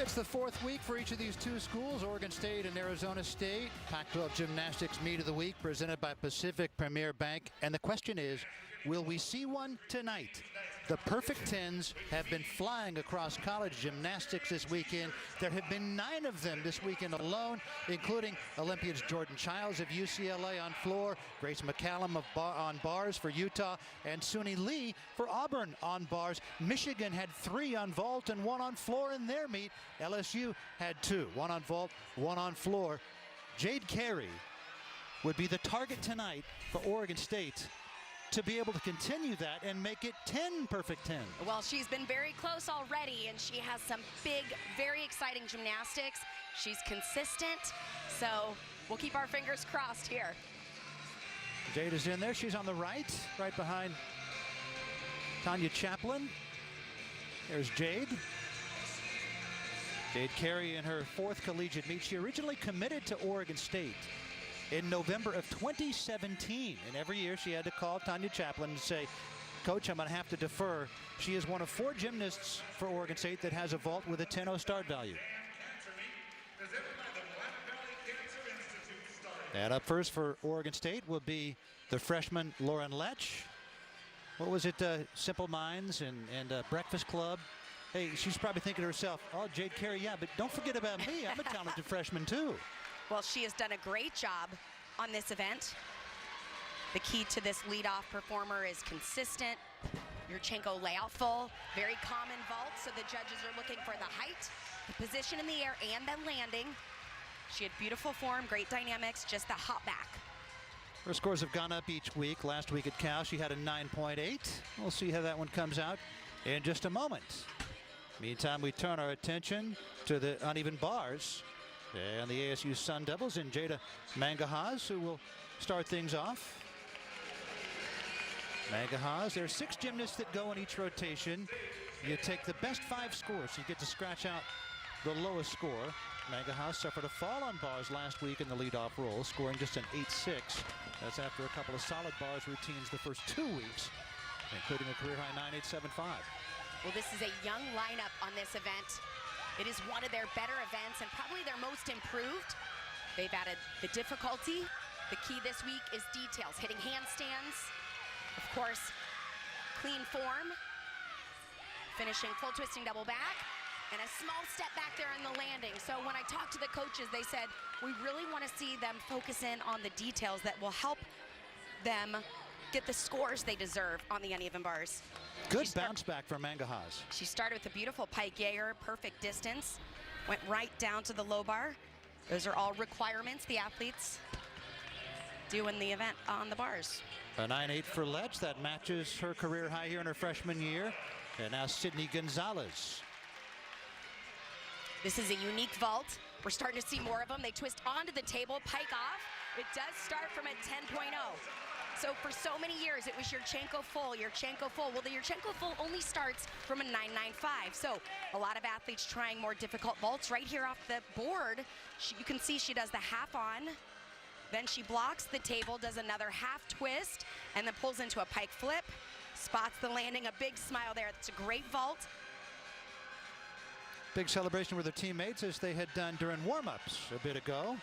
It's the fourth week for each of these two schools, Oregon State and Arizona State. Pac-12 Gymnastics Meet of the Week presented by Pacific Premier Bank. And the question is, will we see one tonight? The perfect tens have been flying across college gymnastics this weekend. There have been 9 of them this weekend alone, including Olympians Jordan Childs of UCLA on floor, Grace McCallum on bars for Utah, and Suni Lee for Auburn on bars. Michigan had 3 on vault and 1 on floor in their meet. LSU had 2, 1 on vault, 1 on floor. Jade Carey would be the target tonight for Oregon State to be able to continue that and make it 10 perfect 10. Well, she's been very close already, and she has some big, very exciting gymnastics. She's consistent, so we'll keep our fingers crossed here. Jade is in there. She's on the right behind Tanya Chaplin. There's Jade. Jade Carey in her 4th collegiate meet. She originally committed to Oregon State in November of 2017. And every year she had to call Tanya Chaplin and say, Coach, I'm going to have to defer. She is one of 4 gymnasts for Oregon State that has a vault with a 10-0 start value. And up first for Oregon State will be the freshman Lauren Lech. What was it, Simple Minds and Breakfast Club? Hey, she's probably thinking to herself, oh, Jade Carey, yeah, but don't forget about me. I'm a talented freshman, too. Well, she has done a great job on this event. The key to this leadoff performer is consistent. Yurchenko layout full, very common vault, so the judges are looking for the height, the position in the air, and the landing. She had beautiful form, great dynamics, just the hop back. Her scores have gone up each week. Last week at Cal, she had a 9.8. We'll see how that one comes out in just a moment. Meantime, we turn our attention to the uneven bars and the ASU Sun Devils and Jada Mangahas, who will start things off. Mangahas, there are 6 gymnasts that go in each rotation. You take the best 5 scores, so you get to scratch out the lowest score. Mangahas suffered a fall on bars last week in the leadoff role, scoring just an 8.6. That's after a couple of solid bars routines the first 2 weeks, including a career-high 9.875. Well, this is a young lineup on this event. It is one of their better events and probably their most improved. They've added the difficulty. The key this week is details, hitting handstands, of course, clean form, finishing full twisting double back, and a small step back there on the landing. So when I talked to the coaches, they said, we really want to see them focus in on the details that will help them get the scores they deserve on the uneven bars. Good bounce back from Mangahas. She started with a beautiful pike Jaeger, perfect distance, went right down to the low bar. Those are all requirements the athletes do in the event on the bars. A 9.8 for Lech, that matches her career high here in her freshman year. And now Sydney Gonzalez. This is a unique vault. We're starting to see more of them. They twist onto the table, pike off. It does start from a 10.0. So for so many years, it was Yurchenko full, Yurchenko full. Well, the Yurchenko full only starts from a 9.95. So a lot of athletes trying more difficult vaults. Right here off the board, you can see she does the half on. Then she blocks the table, does another half twist, and then pulls into a pike flip. Spots the landing, a big smile there. It's a great vault. Big celebration with her teammates as they had done during warm-ups a bit ago.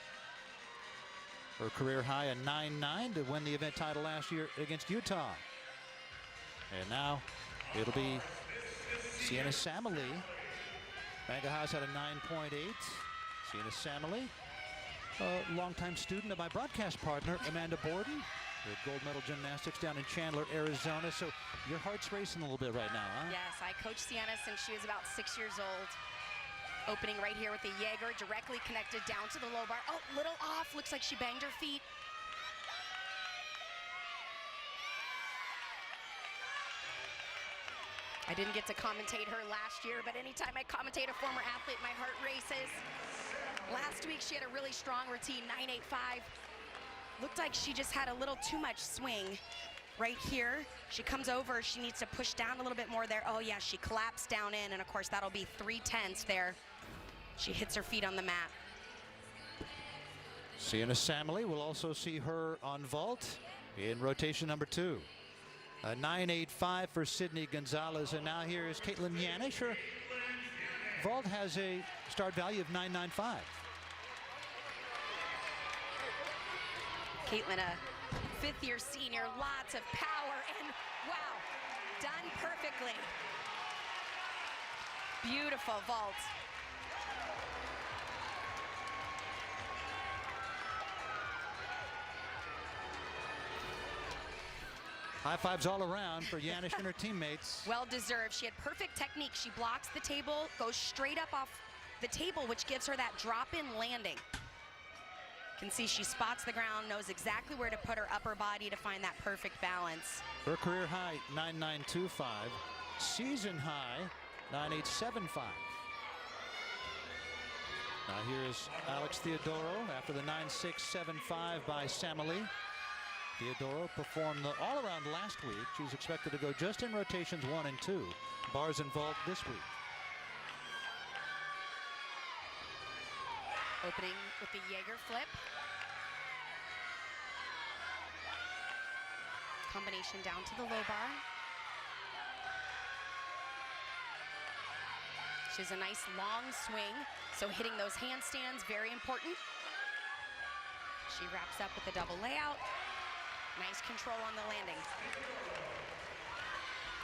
Her career high a 9.9 to win the event title last year against Utah. And now it'll be Sienna Samali. Mangahas had a 9.8. Sienna Samali, a longtime student of my broadcast partner, Amanda Borden, with gold medal gymnastics down in Chandler, Arizona. So your heart's racing a little bit right now, huh? Yes, I coached Sienna since she was about 6 years old. Opening right here with the Jaeger, directly connected down to the low bar. Oh, little off, looks like she banged her feet. I didn't get to commentate her last year, but anytime I commentate a former athlete, my heart races. Last week, she had a really strong routine, 9.85. Looked like she just had a little too much swing right here. She comes over, she needs to push down a little bit more there. Oh yeah, she collapsed down in, and of course that'll be 3/10 there. She hits her feet on the mat. Sienna Samali, will also see her on vault in rotation number 2. A 9.85 for Sydney Gonzalez, and now here is Caitlin Yanish, her vault has a start value of 995. Caitlin, a fifth-year senior, lots of power, and wow, done perfectly. Beautiful vault. High fives all around for Yanish and her teammates. Well deserved. She had perfect technique. She blocks the table, goes straight up off the table, which gives her that drop-in landing. You can see she spots the ground, knows exactly where to put her upper body to find that perfect balance. Her career high, 9.925. Season high, 9.875. Now here's Alex Theodoro after the 9.675 by Samali. Theodoro performed the all-around last week. She's expected to go just in rotations 1 and 2. Bars and vault this week. Opening with the Jaeger flip. Combination down to the low bar. She has a nice long swing, so hitting those handstands, very important. She wraps up with a double layout. Nice control on the landing.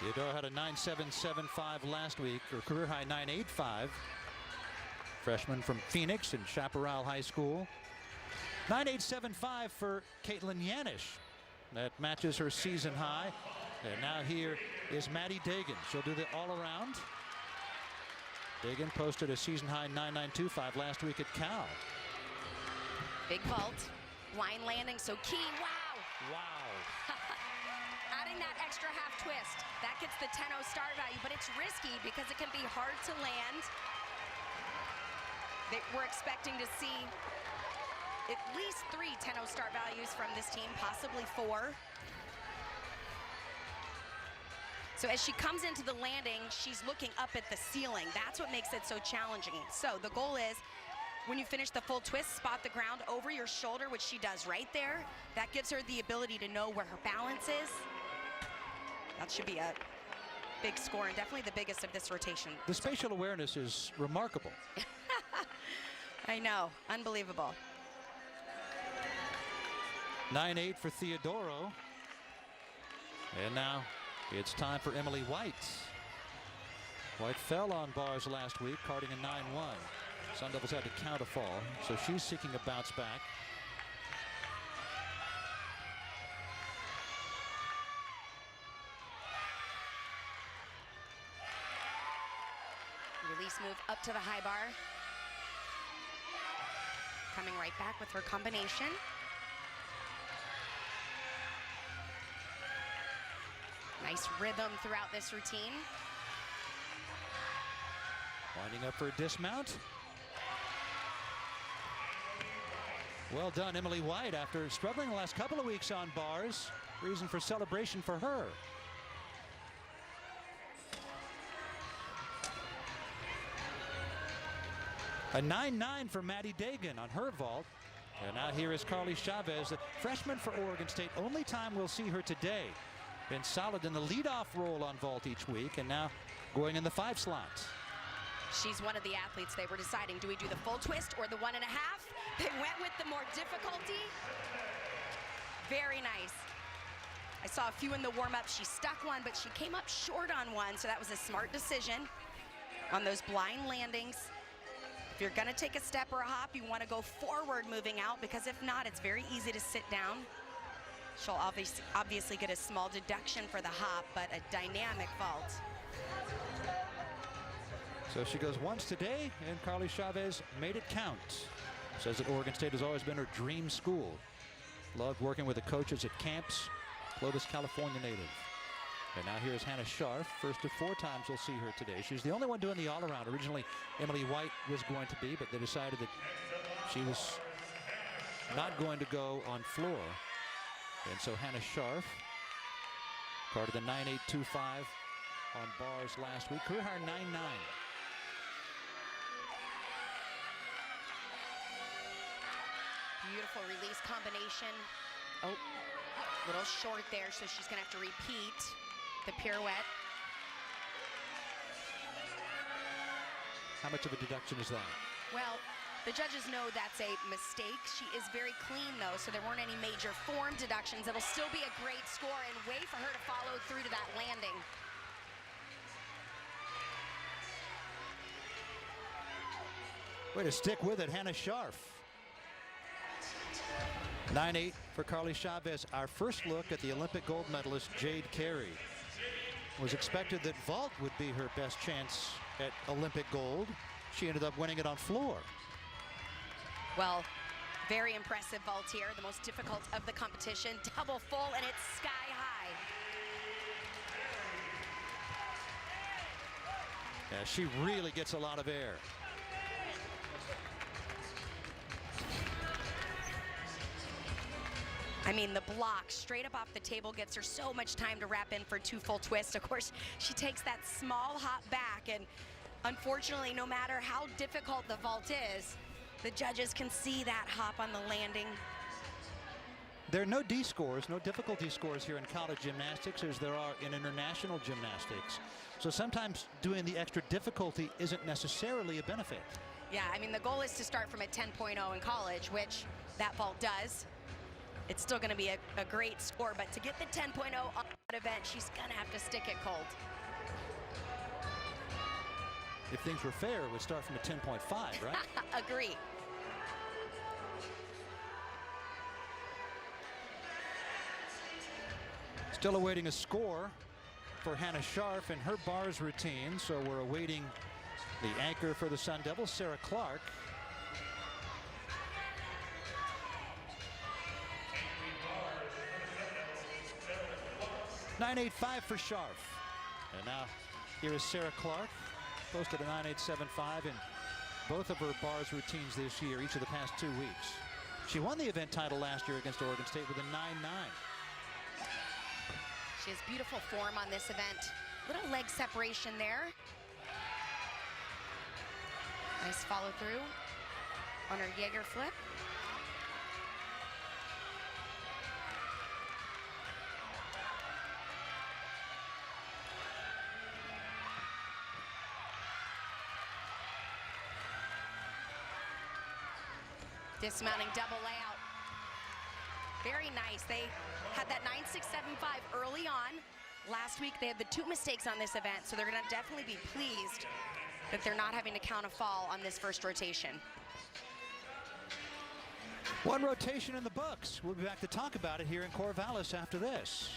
Theodoro had a 9.775 last week, her career high 9.85. Freshman from Phoenix and Chaparral High School. 9.875 for Caitlin Yanish. That matches her season high. And now here is Maddie Dagan. She'll do the all-around. Dagan posted a season high 9.925 last week at Cal. Big vault, blind landing, so key, wow. Wow. Adding that extra half twist, that gets the 10-0 start value, but it's risky because it can be hard to land. We're expecting to see at least 3 10-0 start values from this team, possibly 4. So as she comes into the landing, she's looking up at the ceiling. That's what makes it so challenging. So the goal is, when you finish the full twist, spot the ground over your shoulder, which she does right there. That gives her the ability to know where her balance is. That should be a big score, and definitely the biggest of this rotation. The spatial awareness is remarkable. I know, unbelievable. 9.8 for Theodoro. And now it's time for Emily White. White fell on bars last week, carding a 9-1. Sun Devils had to count a fall, so she's seeking a bounce back. Release move up to the high bar. Coming right back with her combination. Nice rhythm throughout this routine. Winding up for a dismount. Well done, Emily White, after struggling the last couple of weeks on bars. Reason for celebration for her. A 9.9 for Maddie Dagan on her vault. And now here is Carly Chavez, the freshman for Oregon State. Only time we'll see her today. Been solid in the leadoff role on vault each week, and now going in the 5 slots. She's one of the athletes. They were deciding, do we do the full twist or the 1.5? They went with the more difficulty. Very nice. I saw a few in the warm-up. She stuck one, but she came up short on one, so that was a smart decision on those blind landings. If you're gonna take a step or a hop, you wanna go forward moving out, because if not, it's very easy to sit down. She'll obviously get a small deduction for the hop, but a dynamic vault. So she goes once today, and Carly Chavez made it count. Says that Oregon State has always been her dream school. Loved working with the coaches at camps. Clovis, California native. And now here's Hannah Scharf. First of 4 times we'll see her today. She's the only one doing the all-around. Originally, Emily White was going to be, but they decided that she was not going to go on floor. And so Hannah Scharf carded the 9.825 on bars last week. Career high 9.9. Beautiful release combination. Oh, a little short there, so she's gonna have to repeat the pirouette. How much of a deduction is that? Well, the judges know that's a mistake. She is very clean, though, so there weren't any major form deductions. It'll still be a great score and way for her to follow through to that landing. Way to stick with it, Hannah Scharf. 9-8 for Carly Chavez. Our first look at the Olympic gold medalist Jade Carey. It was expected that vault would be her best chance at Olympic gold. She ended up winning it on floor. Well, very impressive vault here, the most difficult of the competition. Double full, and it's sky high. Yeah, she really gets a lot of air. I mean, the block straight up off the table gets her so much time to wrap in for 2 full twists. Of course, she takes that small hop back, and unfortunately, no matter how difficult the vault is, the judges can see that hop on the landing. There are no D scores, no difficulty scores here in college gymnastics as there are in international gymnastics. So sometimes doing the extra difficulty isn't necessarily a benefit. Yeah, I mean, the goal is to start from a 10.0 in college, which that vault does. It's still going to be a great score, but to get the 10.0 on that event, she's going to have to stick it cold. If things were fair, it would start from a 10.5, right? Agree. Still awaiting a score for Hannah Scharf and her bars routine, so we're awaiting the anchor for the Sun Devils, Sarah Clark. 9.85 for Scharf. And now here is Sarah Clark, posted a 9.875 in both of her bars routines this year, each of the past 2 weeks. She won the event title last year against Oregon State with a 9.9. She has beautiful form on this event. Little leg separation there. Nice follow through on her Jaeger flip. Dismounting double layout. Very nice. They had that 9.675 early on. Last week they had the 2 mistakes on this event, so they're going to definitely be pleased that they're not having to count a fall on this first rotation. 1 rotation in the books. We'll be back to talk about it here in Corvallis after this.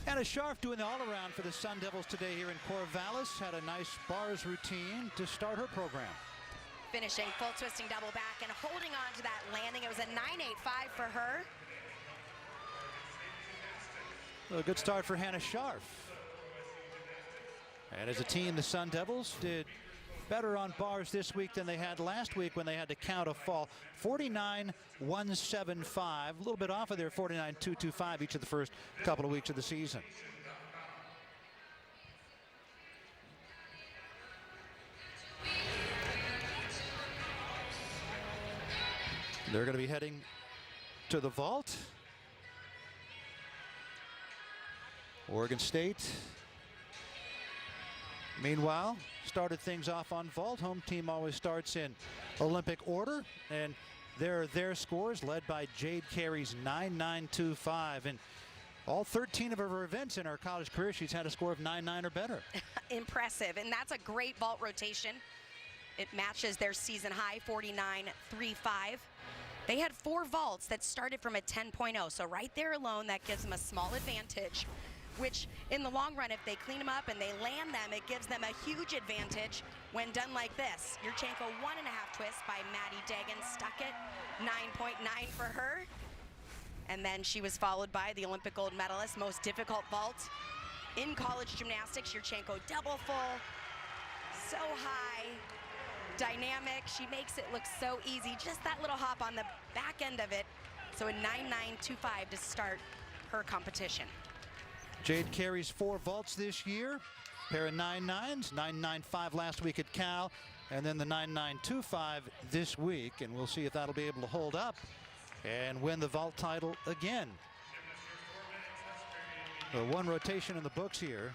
Hannah Scharf doing the all-around for the Sun Devils today here in Corvallis. Had a nice bars routine to start her program. Finishing full twisting double back and holding on to that landing. It was a 9.85 for her. A good start for Hannah Scharf. And as a team, the Sun Devils did better on bars this week than they had last week when they had to count a fall. 49.175, a little bit off of their 49.225 each of the first couple of weeks of the season. They're going to be heading to the vault. Oregon State, meanwhile, started things off on vault. Home team always starts in Olympic order, and there are their scores led by Jade Carey's 9.925. And all 13 of her events in her college career, she's had a score of 9.9 or better. Impressive, and that's a great vault rotation. It matches their season high, 49.35. They had 4 vaults that started from a 10.0, so right there alone, that gives them a small advantage, which in the long run, if they clean them up and they land them, it gives them a huge advantage when done like this. Yurchenko 1.5 twists by Maddie Dagan, stuck it, 9.9 for her. And then she was followed by the Olympic gold medalist, most difficult vault in college gymnastics, Yurchenko double full, so high, dynamic. She makes it look so easy, just that little hop on the back end of it. So a 9.925 to start her competition. Jade Carey's 4 vaults this year, pair of 9.9s, 9.95 last week at Cal, and then the 9.925 this week, and we'll see if that'll be able to hold up and win the vault title again. Well, one rotation in the books here.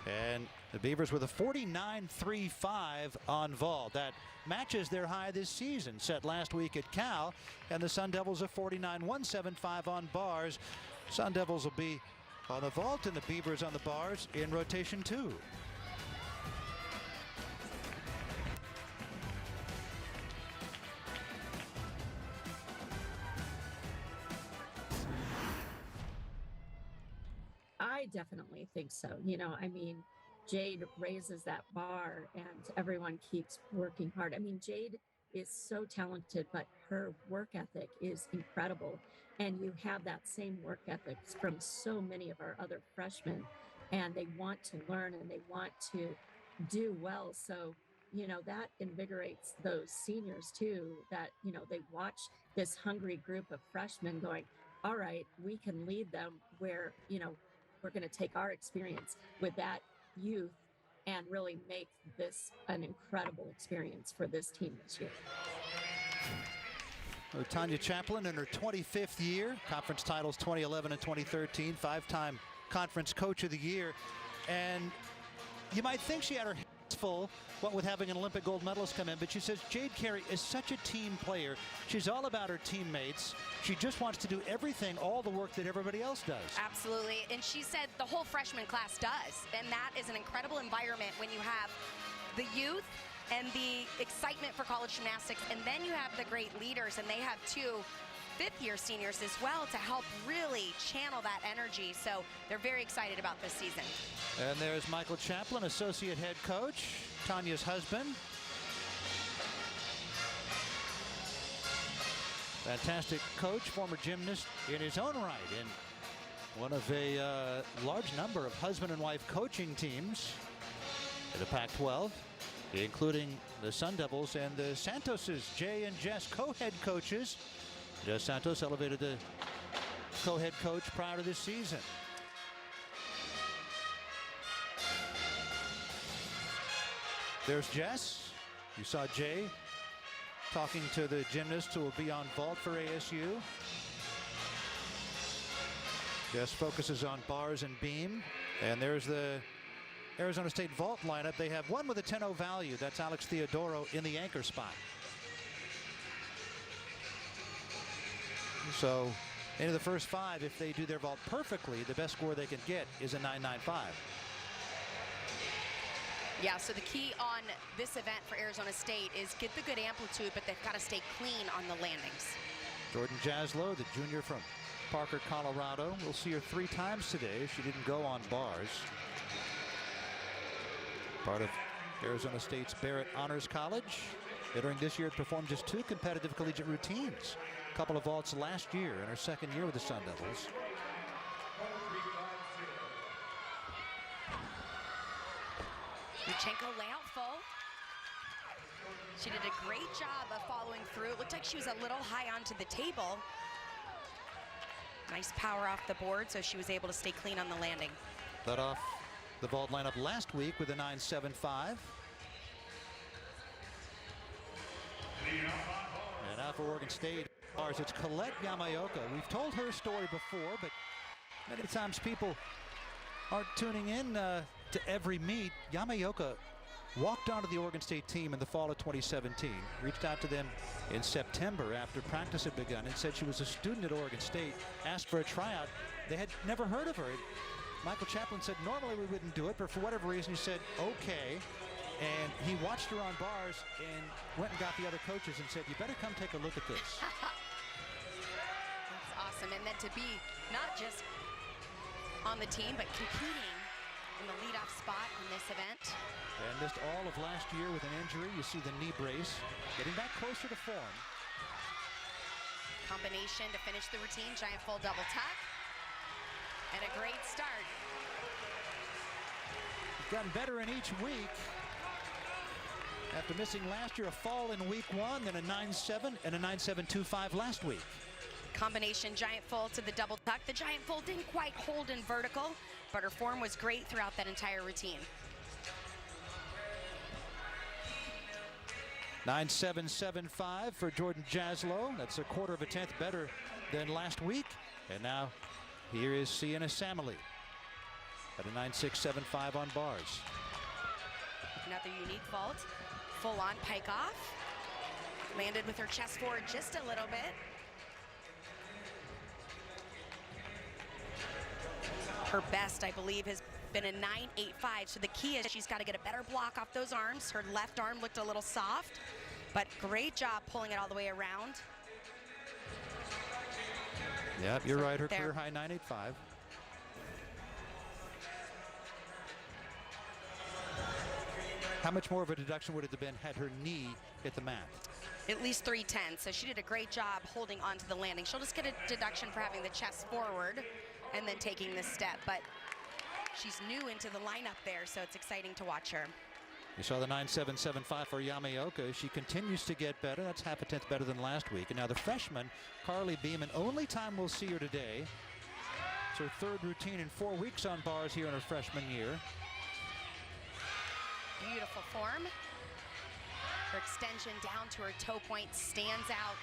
And the Beavers with a 49.35 on vault. That matches their high this season, set last week at Cal. And the Sun Devils a 49.175 on bars. Sun Devils will be on the vault and the Beavers on the bars in rotation 2. I definitely think so. You know, I mean, Jade raises that bar and everyone keeps working hard. I mean, Jade is so talented, but her work ethic is incredible. And you have that same work ethic from so many of our other freshmen, and they want to learn and they want to do well. So, you know, that invigorates those seniors too, that, you know, they watch this hungry group of freshmen going, all right, we can lead them where, you know, we're going to take our experience with that youth and really make this an incredible experience for this team this year. Tanya Chaplin in her 25th year, conference titles 2011 and 2013, 5-time conference coach of the year. And you might think she had her hands full, what with having an Olympic gold medalist come in, but she says Jade Carey is such a team player. She's all about her teammates. She just wants to do everything, all the work that everybody else does. Absolutely, and she said the whole freshman class does, and that is an incredible environment when you have the youth and the excitement for college gymnastics, and then you have the great leaders, and they have 2 fifth-year seniors as well to help really channel that energy. So they're very excited about this season. And there's Michael Chaplin, associate head coach, Tanya's husband. Fantastic coach, former gymnast in his own right, and one of a large number of husband and wife coaching teams in the Pac-12, including the Sun Devils and the Santoses. Jay and Jess, co-head coaches. Jess Santos elevated to co-head coach prior to this season. There's Jess. You saw Jay talking to the gymnasts who will be on vault for ASU. Jess focuses on bars and beam. And there's the Arizona State vault lineup. They have one with a 10-0 value. That's Alex Theodoro in the anchor spot. So into the first 5, if they do their vault perfectly, the best score they can get is a 9.95. Yeah, so the key on this event for Arizona State is get the good amplitude, but they've got to stay clean on the landings. Jordan Jaslow, the junior from Parker, Colorado. We'll see her 3 times today. She didn't go on bars. Part of Arizona State's Barrett Honors College. Entering this year, it performed just 2 competitive collegiate routines. A couple of vaults last year in her 2nd year with the Sun Devils. Yurchenko layout full. She did a great job of following through. It looked like she was a little high onto the table. Nice power off the board, so she was able to stay clean on the landing. Led off the vault lineup last week with a 9.75. And now for Oregon State, it's Colette Yamaoka. We've told her story before, but many times people aren't tuning in to every meet. Yamaoka walked onto the Oregon State team in the fall of 2017, reached out to them in September after practice had begun and said she was a student at Oregon State, asked for a tryout. They had never heard of her. Michael Chaplin said normally we wouldn't do it, but for whatever reason he said okay. And he watched her on bars and went and got the other coaches and said, you better come take a look at this. That's awesome. And then to be not just on the team, but competing in the leadoff spot on this event. And missed all of last year with an injury. You see the knee brace. Getting back closer to form. Combination to finish the routine. Giant full double tuck. And a great start. He's gotten better in each week. After missing last year, a fall in week 1, then a 9.7 and a 9.725 last week. Combination giant full to the double tuck. The giant full didn't quite hold in vertical, but her form was great throughout that entire routine. 9.775 for Jordan Jaslow. That's a 1/4 of a tenth better than last week. And now Here is Sienna Samily at a 9.675 on bars. Another unique vault. Full on pike off. Landed with her chest forward just a little bit. Her best, I believe, has been a 9.85. So the key is she's got to get a better block off those arms. Her left arm looked a little soft, but great job pulling it all the way around. Yep, you're right. Her career high 9.85. How much more of a deduction would it have been had her knee hit the mat? At least 310. So she did a great job holding onto the landing. She'll just get a deduction for having the chest forward and then taking this step. But she's new into the lineup there, so it's exciting to watch her. You saw the 9.775 for Yamaoka. She continues to get better. That's half a tenth better than last week. And now the freshman, Carly Beeman, only time we'll see her today. It's her third routine in 4 weeks on bars here in her freshman year. Beautiful form. Her extension down to her toe point stands out.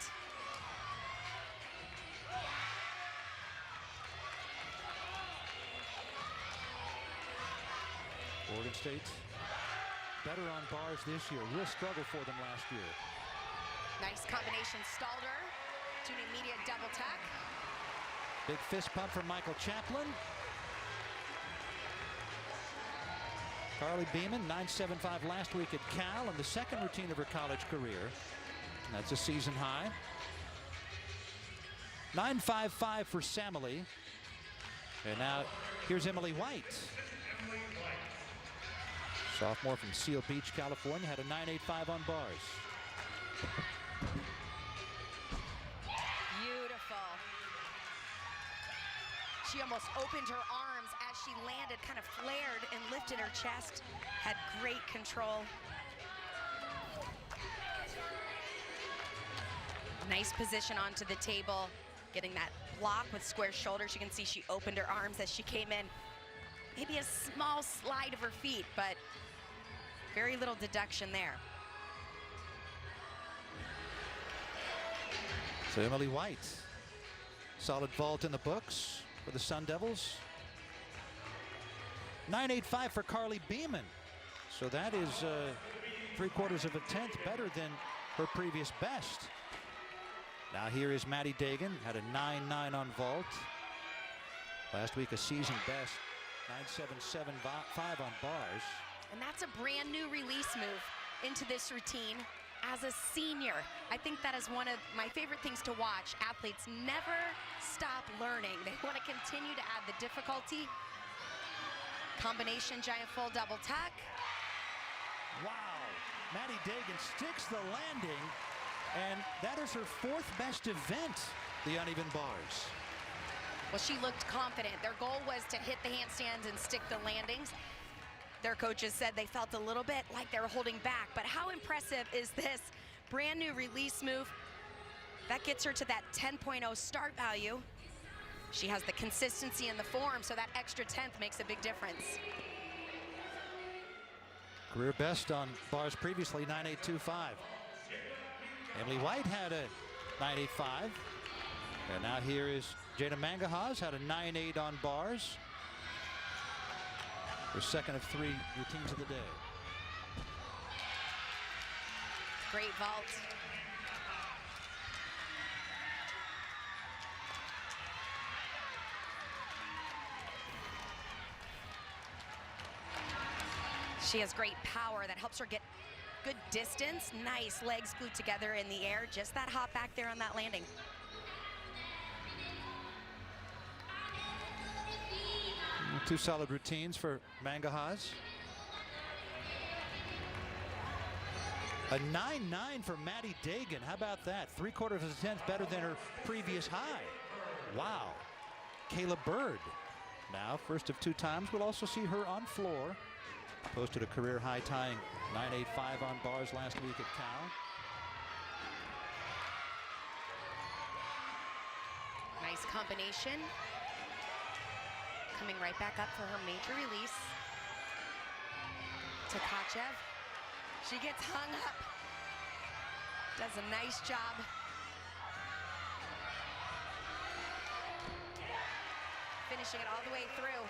Oregon State better on bars this year. Real struggle for them last year. Nice combination stalled her to an immediate double tack. Big fist pump from Michael Chaplin. Carly Beeman, 9.75 last week at Cal in the second routine of her college career. And that's a season high. 9.55 for Samily. And now here's Emily White. Sophomore from Seal Beach, California, had a 9.85 on bars. Beautiful. She almost opened her arms as she landed, kind of flared and lifted her chest. Had great control. Nice position onto the table. Getting that block with square shoulders. You can see she opened her arms as she came in. Maybe a small slide of her feet, but very little deduction there. So Emily White, solid vault in the books for the Sun Devils. 9.85 for Carly Beeman. So that is 3/4 of a tenth better than her previous best. Now here is Maddie Dagan, had a 9.9 on vault. Last week a season best, 9.775 on bars. And that's a brand new release move into this routine as a senior. I think that is one of my favorite things to watch. Athletes never stop learning. They want to continue to add the difficulty. Combination giant full double tack. Wow, Maddie Dagan sticks the landing, and that is her fourth best event, the uneven bars. Well, she looked confident. Their goal was to hit the handstands and stick the landings. Their coaches said they felt a little bit like they were holding back, but how impressive is this brand new release move? That gets her to that 10.0 start value. She has the consistency in the form, so that extra tenth makes a big difference. Career best on bars previously, 9.825. Emily White had a 9.85. And now here is Jada Mangahas, had a 9.8 on bars. Her second of 3 routines of the day. Great vault. She has great power that helps her get good distance. Nice legs glued together in the air. Just that hop back there on that landing. Two solid routines for Mangahas. A 9.9 for Maddie Dagan. How about that? 3/4 of a tenth better than her previous high. Wow. Kayla Bird. Now, first of 2 times, we'll also see her on floor. Posted a career high tying 9.85 on bars last week at Cal. Nice combination. Coming right back up for her major release. Tkachev. She gets hung up. Does a nice job. finishing it all the way through.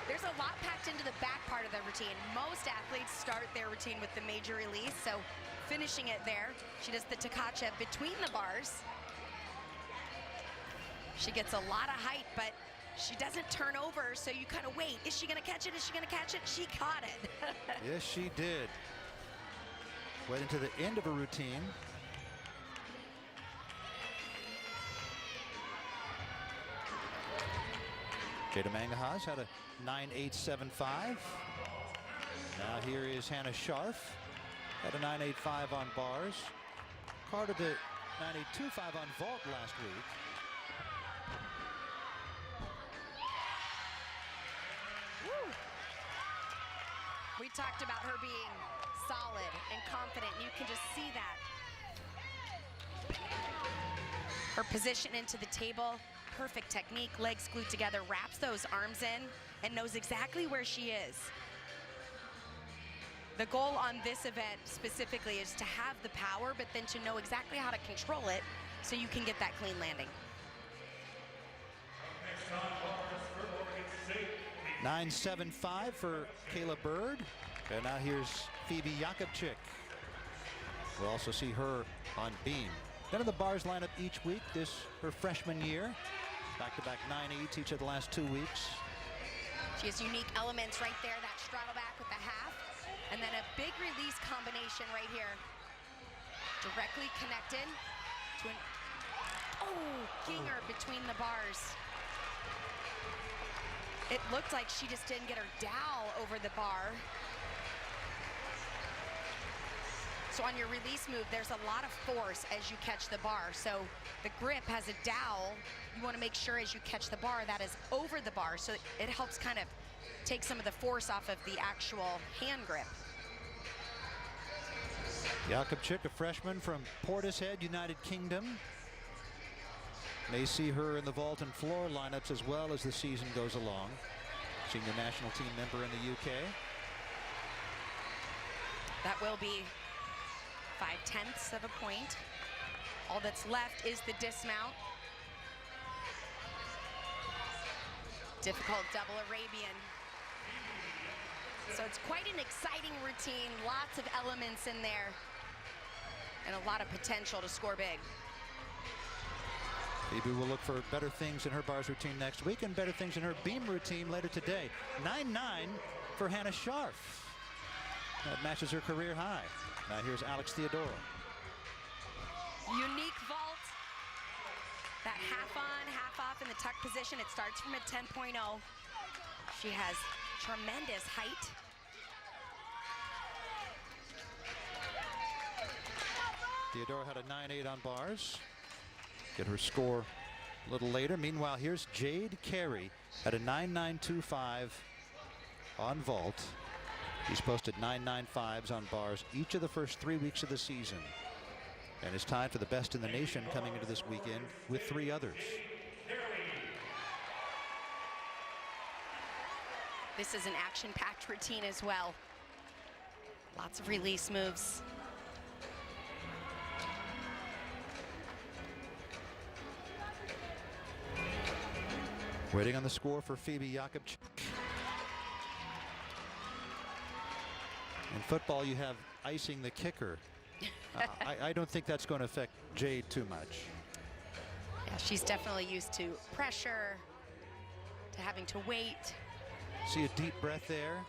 There's a lot packed into the back part of the routine. Most athletes start their routine with the major release, so finishing it there. She does the Takacha between the bars. She gets a lot of height, but she doesn't turn over, so you kind of wait. Is she gonna catch it? Is she gonna catch it? She caught it. Yes, she did. Went into the end of a routine. Jada Mangahas had a 9.875. Now here is Hannah Scharf. Had a 9.85 on bars. Carter to 9.825 on vault last week. Woo. We talked about her being solid and confident, and you can just see that. Her position into the table, perfect technique, legs glued together, wraps those arms in, and knows exactly where she is. The goal on this event specifically is to have the power, but then to know exactly how to control it so you can get that clean landing. 9.75 for Kayla Bird. And now here's Phoebe Jakubczyk. We'll also see her on beam. None of the bars line up each week this her freshman year. Back-to-back 9.8s each of the last 2 weeks. She has unique elements right there, that straddle back with the half, and then a big release combination right here. Directly connected to an, ginger between the bars. It looked like she just didn't get her dowel over the bar. So on your release move, there's a lot of force as you catch the bar. So the grip has a dowel. You want to make sure as you catch the bar that is over the bar, so it helps kind of take some of the force off of the actual hand grip. Jakubczyk, a freshman from Portishead, United Kingdom. May see her in the vault and floor lineups as well as the season goes along. Senior national team member in the UK. That will be 5/10 of a point. All that's left is the dismount. Difficult double Arabian. So it's quite an exciting routine, lots of elements in there, and a lot of potential to score big. Phoebe will look for better things in her bars routine next week and better things in her beam routine later today. 9.9 for Hannah Scharf. That matches her career high. Now here's Alex Theodora. Unique vault. That half on, half off in the tuck position. It starts from a 10.0. She has tremendous height. Theodora had a 9.8 on bars. Get her score a little later. Meanwhile, here's Jade Carey at a 9.925 on vault. He's posted 9.95s on bars each of the first 3 weeks of the season, and is tied for the best in the nation coming into this weekend with 3 others. This is an action-packed routine as well. Lots of release moves. Waiting on the score for Phoebe Jakubczyk. In football, you have icing the kicker. I don't think that's going to affect Jade too much. Yeah, she's definitely used to pressure, to having to wait. See a deep breath there.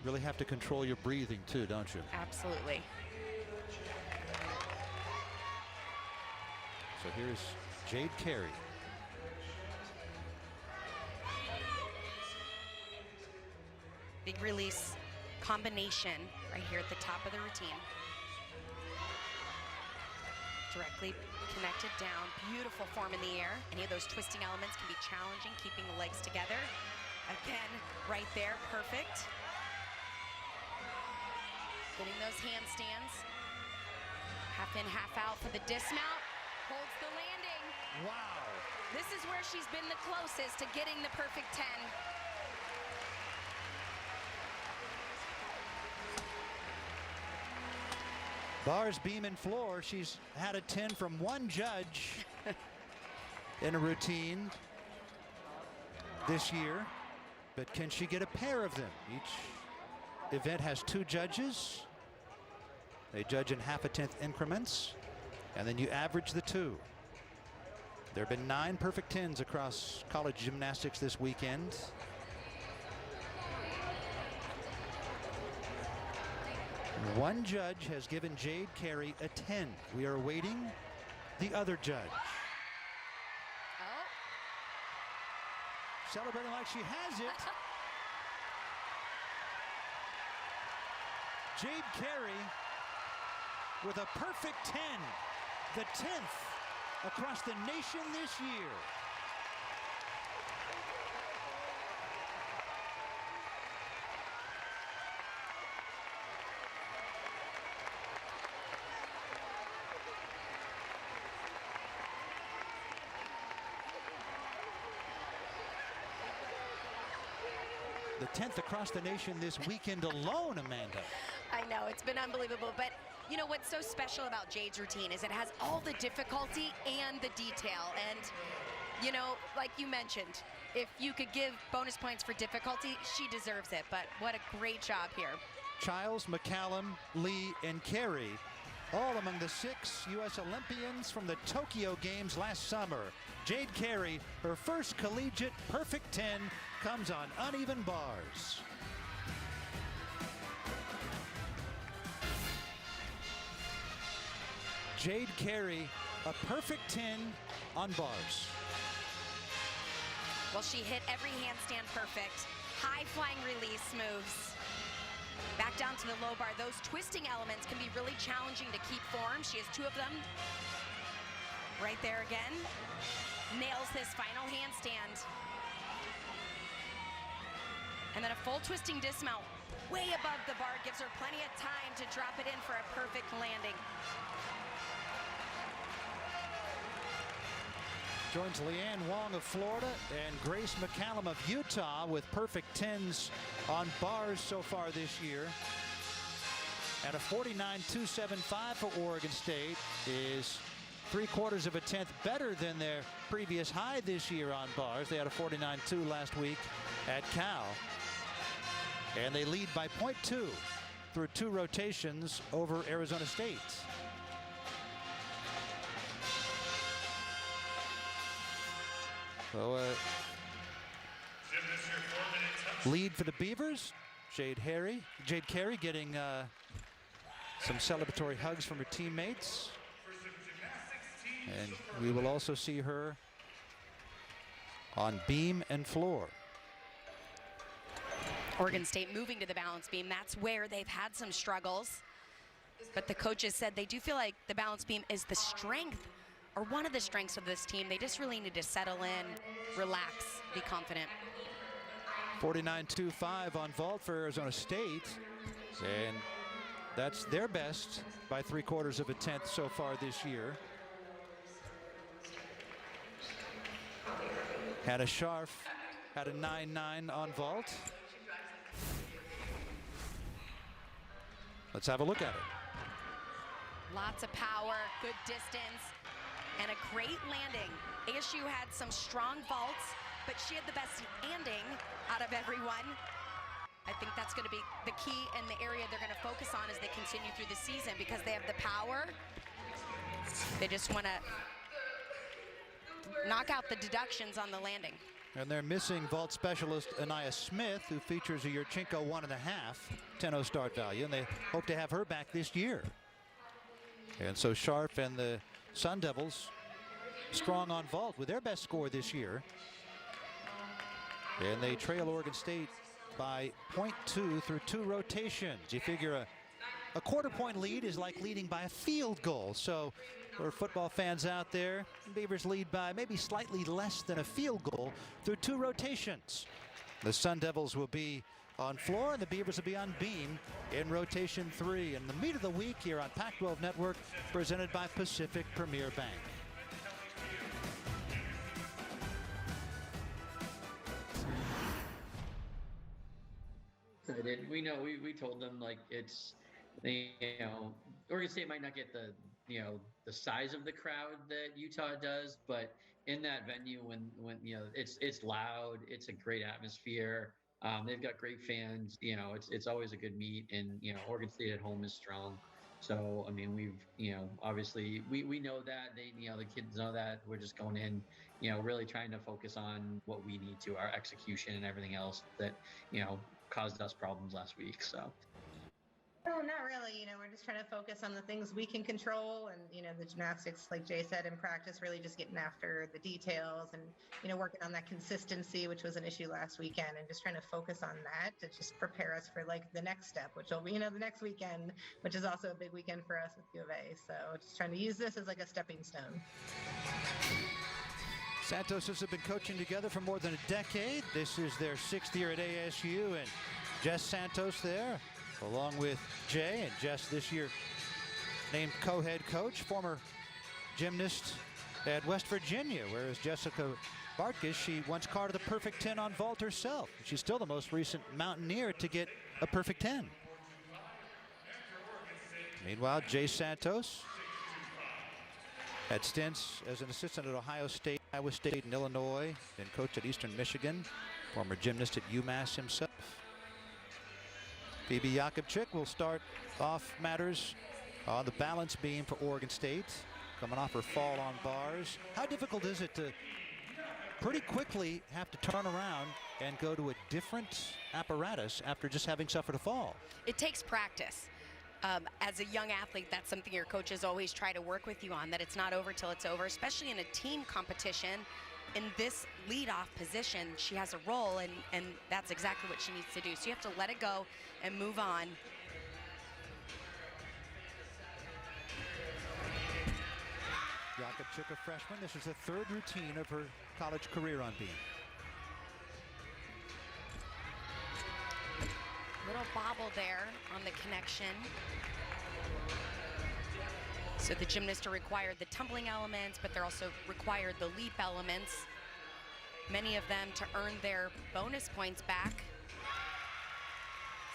Really have to control your breathing too, don't you? Absolutely. So here's Jade Carey. Big release combination right here at the top of the routine. Directly connected down. Beautiful form in the air. Any of those twisting elements can be challenging, keeping the legs together. Again, right there, perfect. Getting those handstands. Half in, half out for the dismount. Holds the landing. Wow. This is where she's been the closest to getting the perfect 10. Bars, beam, and floor. She's had a 10 from one judge in a routine. this year, but can she get a pair of them? Each event has 2 judges. They judge in half a tenth increments, and then you average the 2. There have been 9 perfect 10s across college gymnastics this weekend. One judge has given Jade Carey a 10. We are awaiting the other judge. Oh. Celebrating like she has it. Jade Carey with a perfect 10. The 10th across the nation this year. The 10th across the nation this weekend alone, Amanda. I know, it's been unbelievable, but you know what's so special about Jade's routine is it has all the difficulty and the detail. And you know, like you mentioned, if you could give bonus points for difficulty, she deserves it. But what a great job here. Childs, McCallum, Lee, and Carey, all among the 6 U.S. Olympians from the Tokyo Games last summer. Jade Carey, her first collegiate perfect 10, comes on uneven bars. Jade Carey, a perfect 10 on bars. Well, she hit every handstand perfect. High flying release moves. Back down to the low bar. Those twisting elements can be really challenging to keep form. She has 2 of them. Right there again. Nails this final handstand. And then a full twisting dismount way above the bar gives her plenty of time to drop it in for a perfect landing. Joins Leanne Wong of Florida and Grace McCallum of Utah with perfect 10s on bars so far this year. And a 49.275 for Oregon State is 3/4 of a tenth better than their previous high this year on bars. They had a 49.2 last week at Cal. And they lead by 0.2 through 2 rotations over Arizona State. So lead for the Beavers. Jade Carey getting some celebratory hugs from her teammates. And we will also see her on beam and floor. Oregon State moving to the balance beam. That's where they've had some struggles. But the coaches said they do feel like the balance beam is the strength, or one of the strengths of this team. They just really need to settle in, relax, be confident. 49.25 on vault for Arizona State. And that's their best by 3/4 of a tenth so far this year. Hannah Scharf had a 9.9 on vault. Let's have a look at it. Lots of power, good distance, and a great landing. ASU had some strong vaults, but she had the best landing out of everyone. I think that's going to be the key and the area they're going to focus on as they continue through the season, because they have the power. They just want to knock out the deductions on the landing. And they're missing vault specialist Anaya Smith, who features a Yurchenko 1.5 10-0 start value, and they hope to have her back this year. And so Scharf and the Sun Devils strong on vault with their best score this year. And they trail Oregon State by 0.2 through 2 rotations. You figure a 1/4 point lead is like leading by a field goal. So for football fans out there, Beavers lead by maybe slightly less than a field goal through 2 rotations. The Sun Devils will be on floor and the Beavers will be on beam in rotation 3. And the meet of the week here on Pac-12 Network, presented by Pacific Premier Bank. We know we told them, like, it's, you know, Oregon State might not get the, you know, the size of the crowd that Utah does, but in that venue, when it's loud, it's a great atmosphere. They've got great fans. It's always a good meet, and Oregon State at home is strong. So I mean, obviously we know that the kids know that. We're just going in, really trying to focus on what we need to, our execution and everything else that caused us problems last week. So. No, not really. We're just trying to focus on the things we can control, and the gymnastics, like Jay said, in practice, really just getting after the details and working on that consistency, which was an issue last weekend, and just trying to focus on that to just prepare us for like the next step, which will be the next weekend, which is also a big weekend for us with U of A. So just trying to use this as like a stepping stone. Santoses have been coaching together for more than a decade. This is their 6th year at ASU, and Jess Santos there, along with Jay, and Jess this year named co-head coach, former gymnast at West Virginia, whereas Jessica Bartkus, she once carved the perfect 10 on vault herself. She's still the most recent mountaineer to get a perfect 10. Meanwhile, Jay Santos had stints as an assistant at Ohio State, Iowa State, and Illinois, then coached at Eastern Michigan, former gymnast at UMass himself. Phoebe Jakubczyk will start off matters on the balance beam for Oregon State, coming off her fall on bars. How difficult is it to pretty quickly have to turn around and go to a different apparatus after just having suffered a fall? It takes practice. As a young athlete, that's something your coaches always try to work with you on, that it's not over till it's over, especially in a team competition. In this leadoff position, she has a role, and that's exactly what she needs to do. So you have to let it go and move on. Jakubczyk, a freshman. This is the 3rd routine of her college career on beam. Little bobble there on the connection. So the gymnasts are required the tumbling elements, but they're also required the leap elements. Many of them to earn their bonus points back.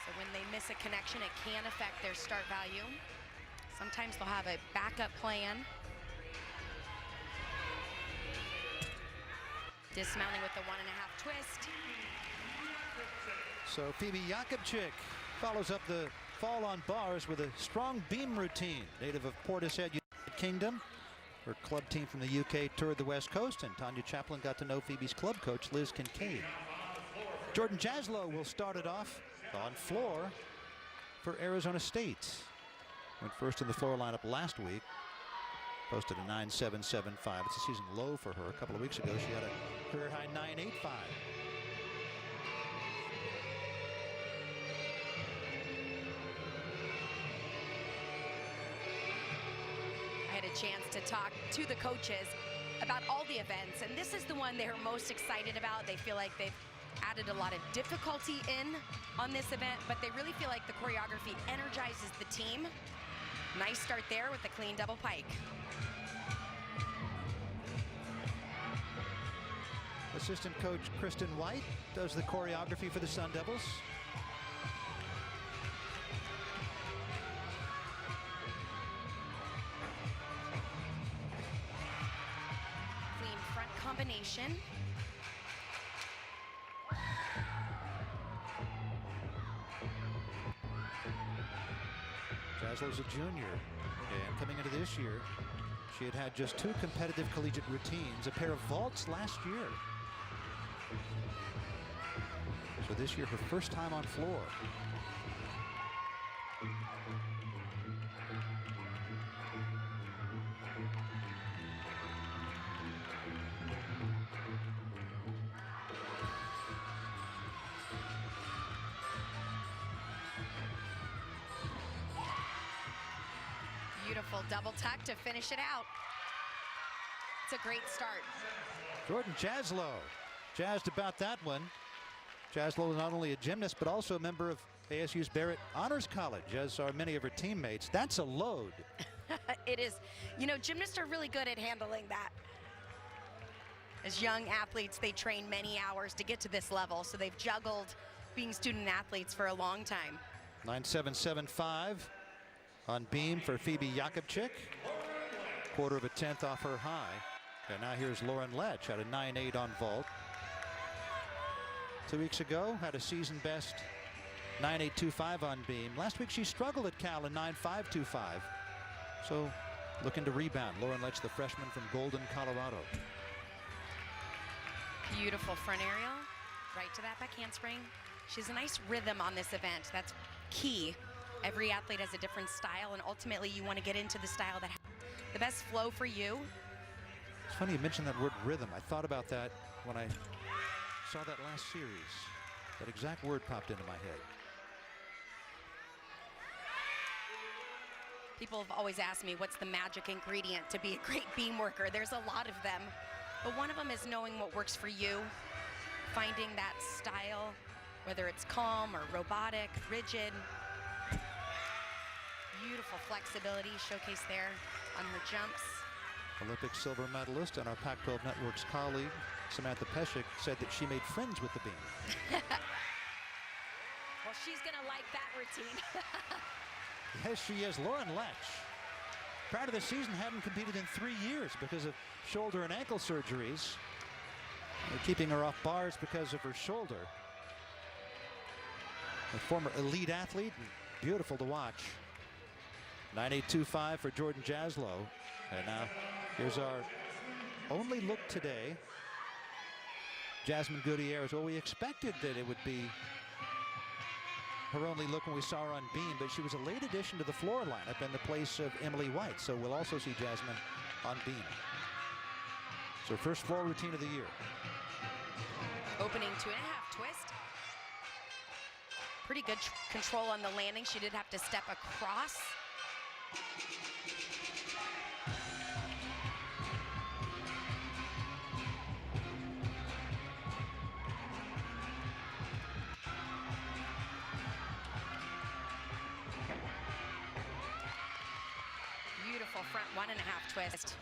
So when they miss a connection, it can affect their start value. Sometimes they'll have a backup plan. Dismounting with the 1.5 twist. So Phoebe Jakubczyk follows up the fall on bars with a strong beam routine. Native of Portishead, United Kingdom. Her club team from the UK toured the West Coast, and Tanya Chaplin got to know Phoebe's club coach, Liz Kincaid. Jordan Jaslow will start it off on floor for Arizona State. Went first in the floor lineup last week. Posted a 9.775. It's a season low for her. A couple of weeks ago, she had a career high 9.85. I had a chance to talk to the coaches about all the events, and this is the one they're most excited about. They feel like they've added a lot of difficulty in on this event, but they really feel like the choreography energizes the team. Nice start there with the clean double pike. Assistant coach Kristen White does the choreography for the Sun Devils. Clean front combination. Jaslow's a junior, and coming into this year, she had had just 2 competitive collegiate routines, a pair of vaults last year. So this year, her first time on floor. Beautiful double tuck to finish it out. It's a great start. Jordan Jaslow jazzed about that one. Jaslow is not only a gymnast, but also a member of ASU's Barrett Honors College, as are many of her teammates. That's a load. It is. Gymnasts are really good at handling that. As young athletes, they train many hours to get to this level, so they've juggled being student athletes for a long time. 9.775 on beam for Phoebe Jakubczyk. quarter of a tenth off her high. And now here's Lauren Letch at a 9.8 on vault. 2 weeks ago, had a season best 9.825 on beam. Last week she struggled at Cal in 9.525. So looking to rebound. Lauren Letch, the freshman from Golden, Colorado. Beautiful front aerial, right to that back handspring. She has a nice rhythm on this event. That's key. Every athlete has a different style, and ultimately you want to get into the style that has the best flow for you. It's funny you mentioned that word rhythm. I thought about that when I saw that last series. That exact word popped into my head. People have always asked me what's the magic ingredient to be a great beam worker. There's a lot of them, but one of them is knowing what works for you, finding that style, whether it's calm or robotic, rigid. Beautiful flexibility showcased there on her jumps. Olympic silver medalist and our Pac-12 Network's colleague, Samantha Peshek, said that she made friends with the beam. Well, she's gonna like that routine. Yes, she is. Lauren Letch, prior to the season, hadn't competed in 3 years because of shoulder and ankle surgeries. They're keeping her off bars because of her shoulder. A former elite athlete, and beautiful to watch. 9.825 for Jordan Jaslow. And now here's our only look today. Jasmine Gutierrez. Well, we expected that it would be her only look when we saw her on beam, but she was a late addition to the floor lineup in the place of Emily White. So we'll also see Jasmine on beam. It's her first floor routine of the year. Opening 2.5 twist. Pretty good control on the landing. She did have to step across. Beautiful front 1.5 twist.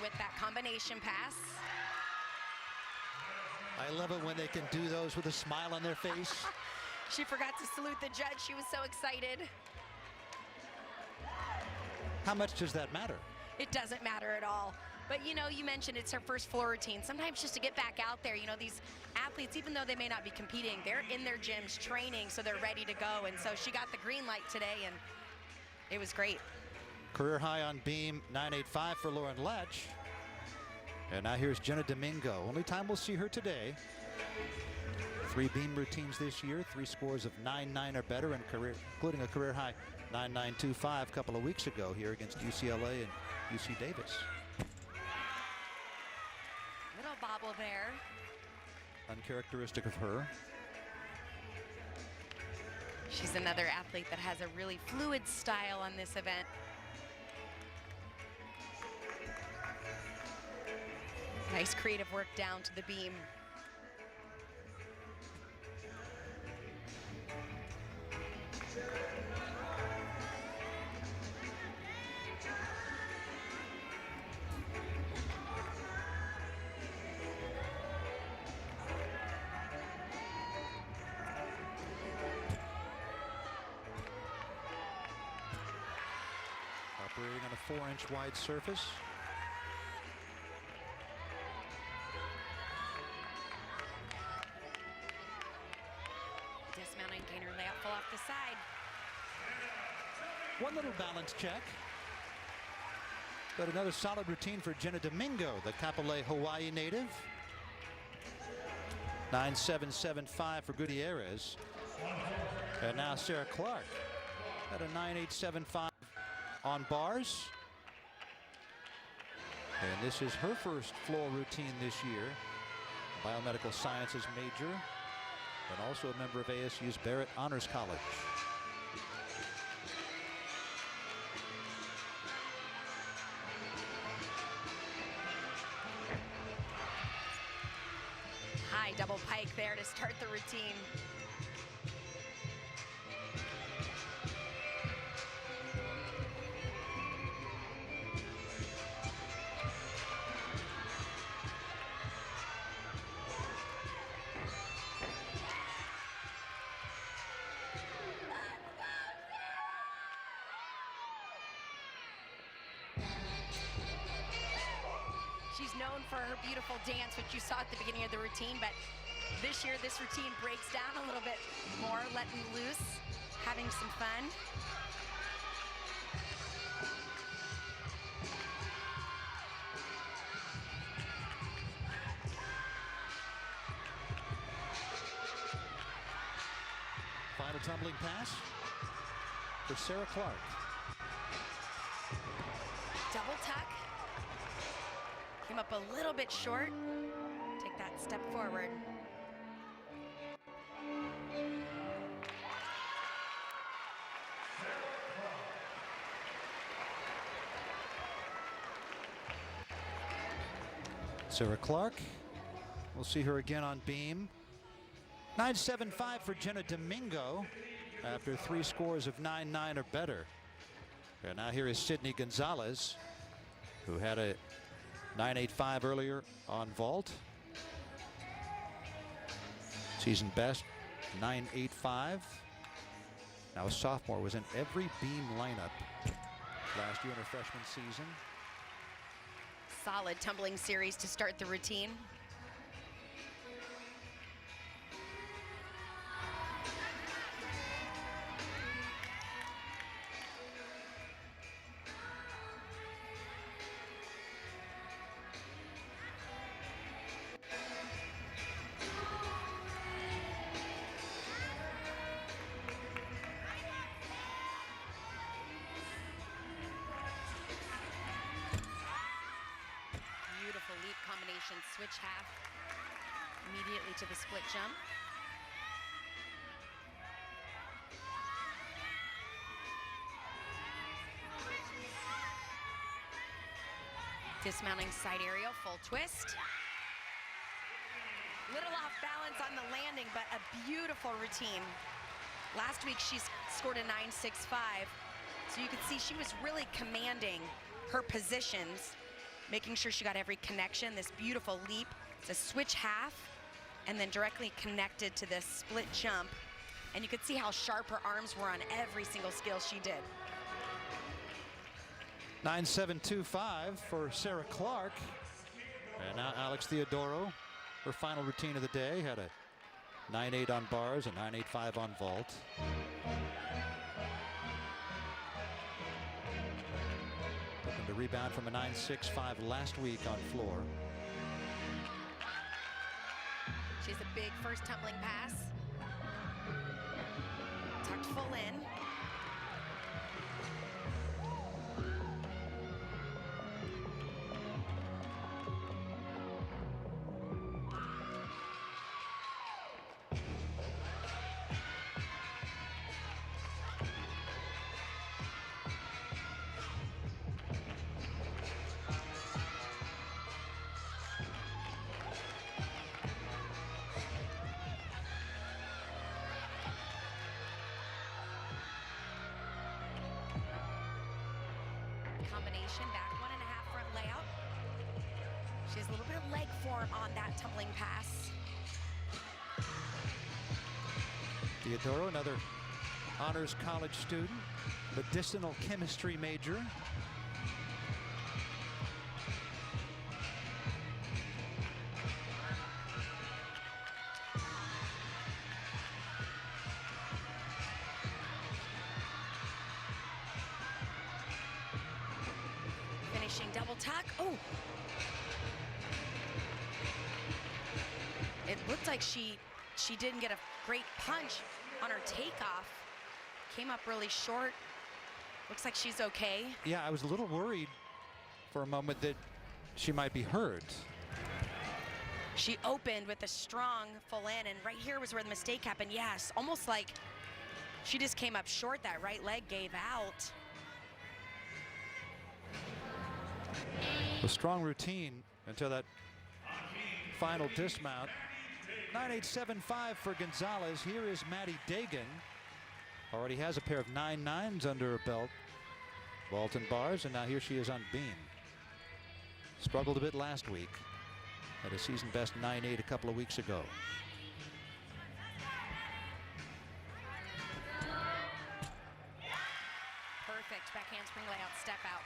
With that combination pass. I love it when they can do those with a smile on their face. She forgot to salute the judge. She was so excited. How much does that matter? It doesn't matter at all. But you know, you mentioned it's her first floor routine. Sometimes just to get back out there, you know, these athletes, even though they may not be competing, they're in their gyms training, so they're ready to go. And so she got the green light today, and it was great. Career high on beam, 9.85 for Lauren Letch. And now here's Jenna Domingo. Only time we'll see her today. 3 beam routines this year, 3 scores of 9.9 or better, and including a career high 9.925 a couple of weeks ago here against UCLA and UC Davis. Little bobble there. Uncharacteristic of her. She's another athlete that has a really fluid style on this event. Nice creative work down to the beam. Operating on a 4-inch wide surface. Dismounting gainer layup full off the side. One little balance check. But another solid routine for Jenna Domingo, the Kapolei, Hawaii native. 9.775 for Gutierrez. And now Sarah Clark at a 9.875 on bars. And this is her first floor routine this year. biomedical sciences major, and also a member of ASU's Barrett Honors College. High double pike there to start the routine. She's known for her beautiful dance, which you saw at the beginning of the routine, but this year this routine breaks down a little bit more, letting loose, having some fun. Final tumbling pass for Sarah Clark. Double tuck. Came up a little bit short. Take that step forward. Sarah Clark. We'll see her again on beam. 9.75 for Jenna Domingo after 3 scores of 9-9 or better. And now here is Sydney Gonzalez, who had a 9.85 earlier on vault. Season best 9.85. Now a sophomore, was in every beam lineup last year in her freshman season. Solid tumbling series to start the routine. Beautiful leap combination, switch half immediately to the split jump. Dismounting side aerial, full twist. Little off balance on the landing, but a beautiful routine. Last week she scored a 9.65, so you could see she was really commanding her positions, making sure she got every connection. This beautiful leap, it's a switch half, and then directly connected to this split jump. And you could see how sharp her arms were on every single skill she did. 9.725 for Sarah Clark. And now Alex Theodoro, her final routine of the day, had a 9.8 on bars, a 9.85 on vault. Looking to rebound from a 9.65 last week on floor. She has a big first tumbling pass. Tucked full in. Combination, back 1.5 front layout. She has a little bit of leg form on that tumbling pass. Theodoro, another honors college student, medicinal chemistry major. Finishing double tuck. Oh! It looked like she didn't get a great punch on her takeoff. Came up really short. Looks like she's okay. Yeah, I was a little worried for a moment that she might be hurt. She opened with a strong full in, and right here was where the mistake happened. Yes, almost like she just came up short. That right leg gave out. A strong routine until that final dismount. 9.875 for Gonzalez. Here is Maddie Dagan. Already has a pair of 9.9s under her belt. Vault and bars, and now here she is on beam. Struggled a bit last week. Had a season best 9.8 a couple of weeks ago. Perfect backhand spring layout, step out.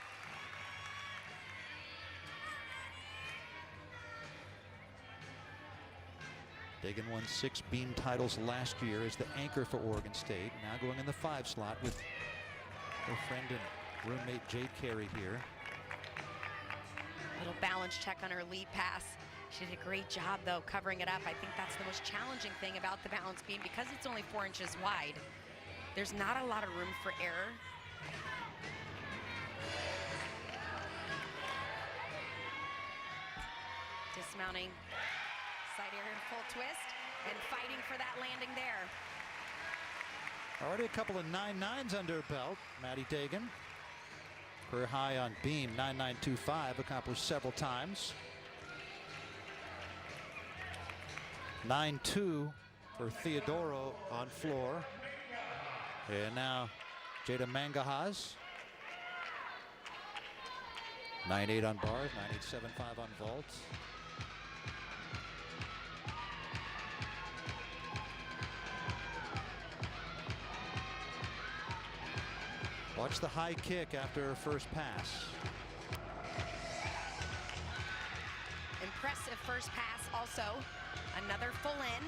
Dagan won 6 beam titles last year as the anchor for Oregon State. Now going in the 5 slot with her friend and roommate Jade Carey here. Little balance check on her lead pass. She did a great job though covering it up. I think that's the most challenging thing about the balance beam, because it's only 4 inches wide. There's not a lot of room for error. Dismounting, side air full twist, and fighting for that landing there. Already a couple of 9.9s under her belt. Maddie Dagan. Her high on beam, 9.925, accomplished several times. 9.2 for Theodoro on floor. And now Jada Mangahas. 9.8 on bars, 9.875 on vaults. Watch the high kick after her first pass. Impressive first pass also. Another full in.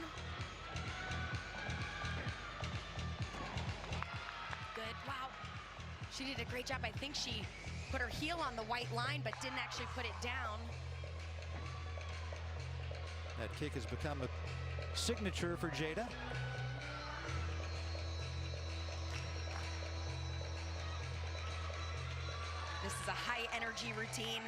Good, wow. She did a great job. I think she put her heel on the white line but didn't actually put it down. That kick has become a signature for Jada. This is a high energy routine.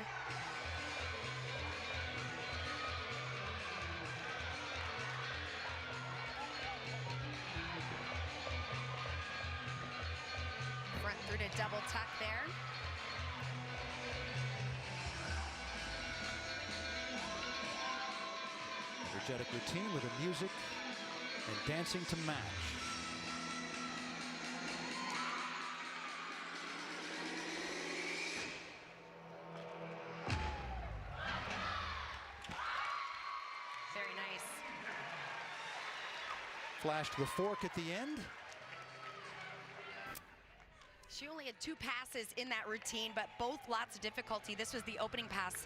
Front through to double tuck there. Energetic routine with the music and dancing to match. Very nice. Flashed the fork at the end. She only had 2 passes in that routine, but both lots of difficulty. This was the opening pass,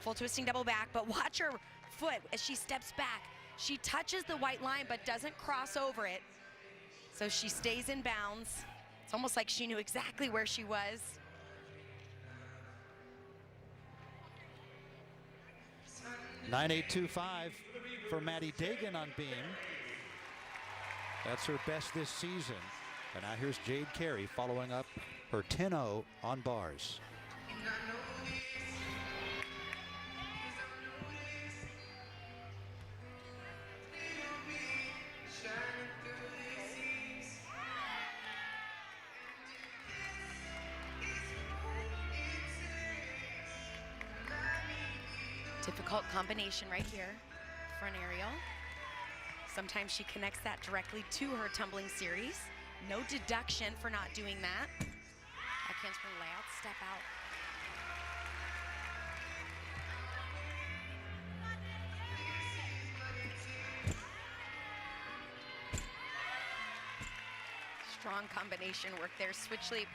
full twisting double back, but watch her foot as she steps back. She touches the white line, but doesn't cross over it. So she stays in bounds. It's almost like she knew exactly where she was. .9.825 for Maddie Dagan on beam. That's her best this season. And now here's Jade Carey following up her 10-0 on bars. Difficult combination right here, front aerial. Sometimes she connects that directly to her tumbling series. No deduction for not doing that. Backhand spring layout, step out. Strong combination work there. Switch leap,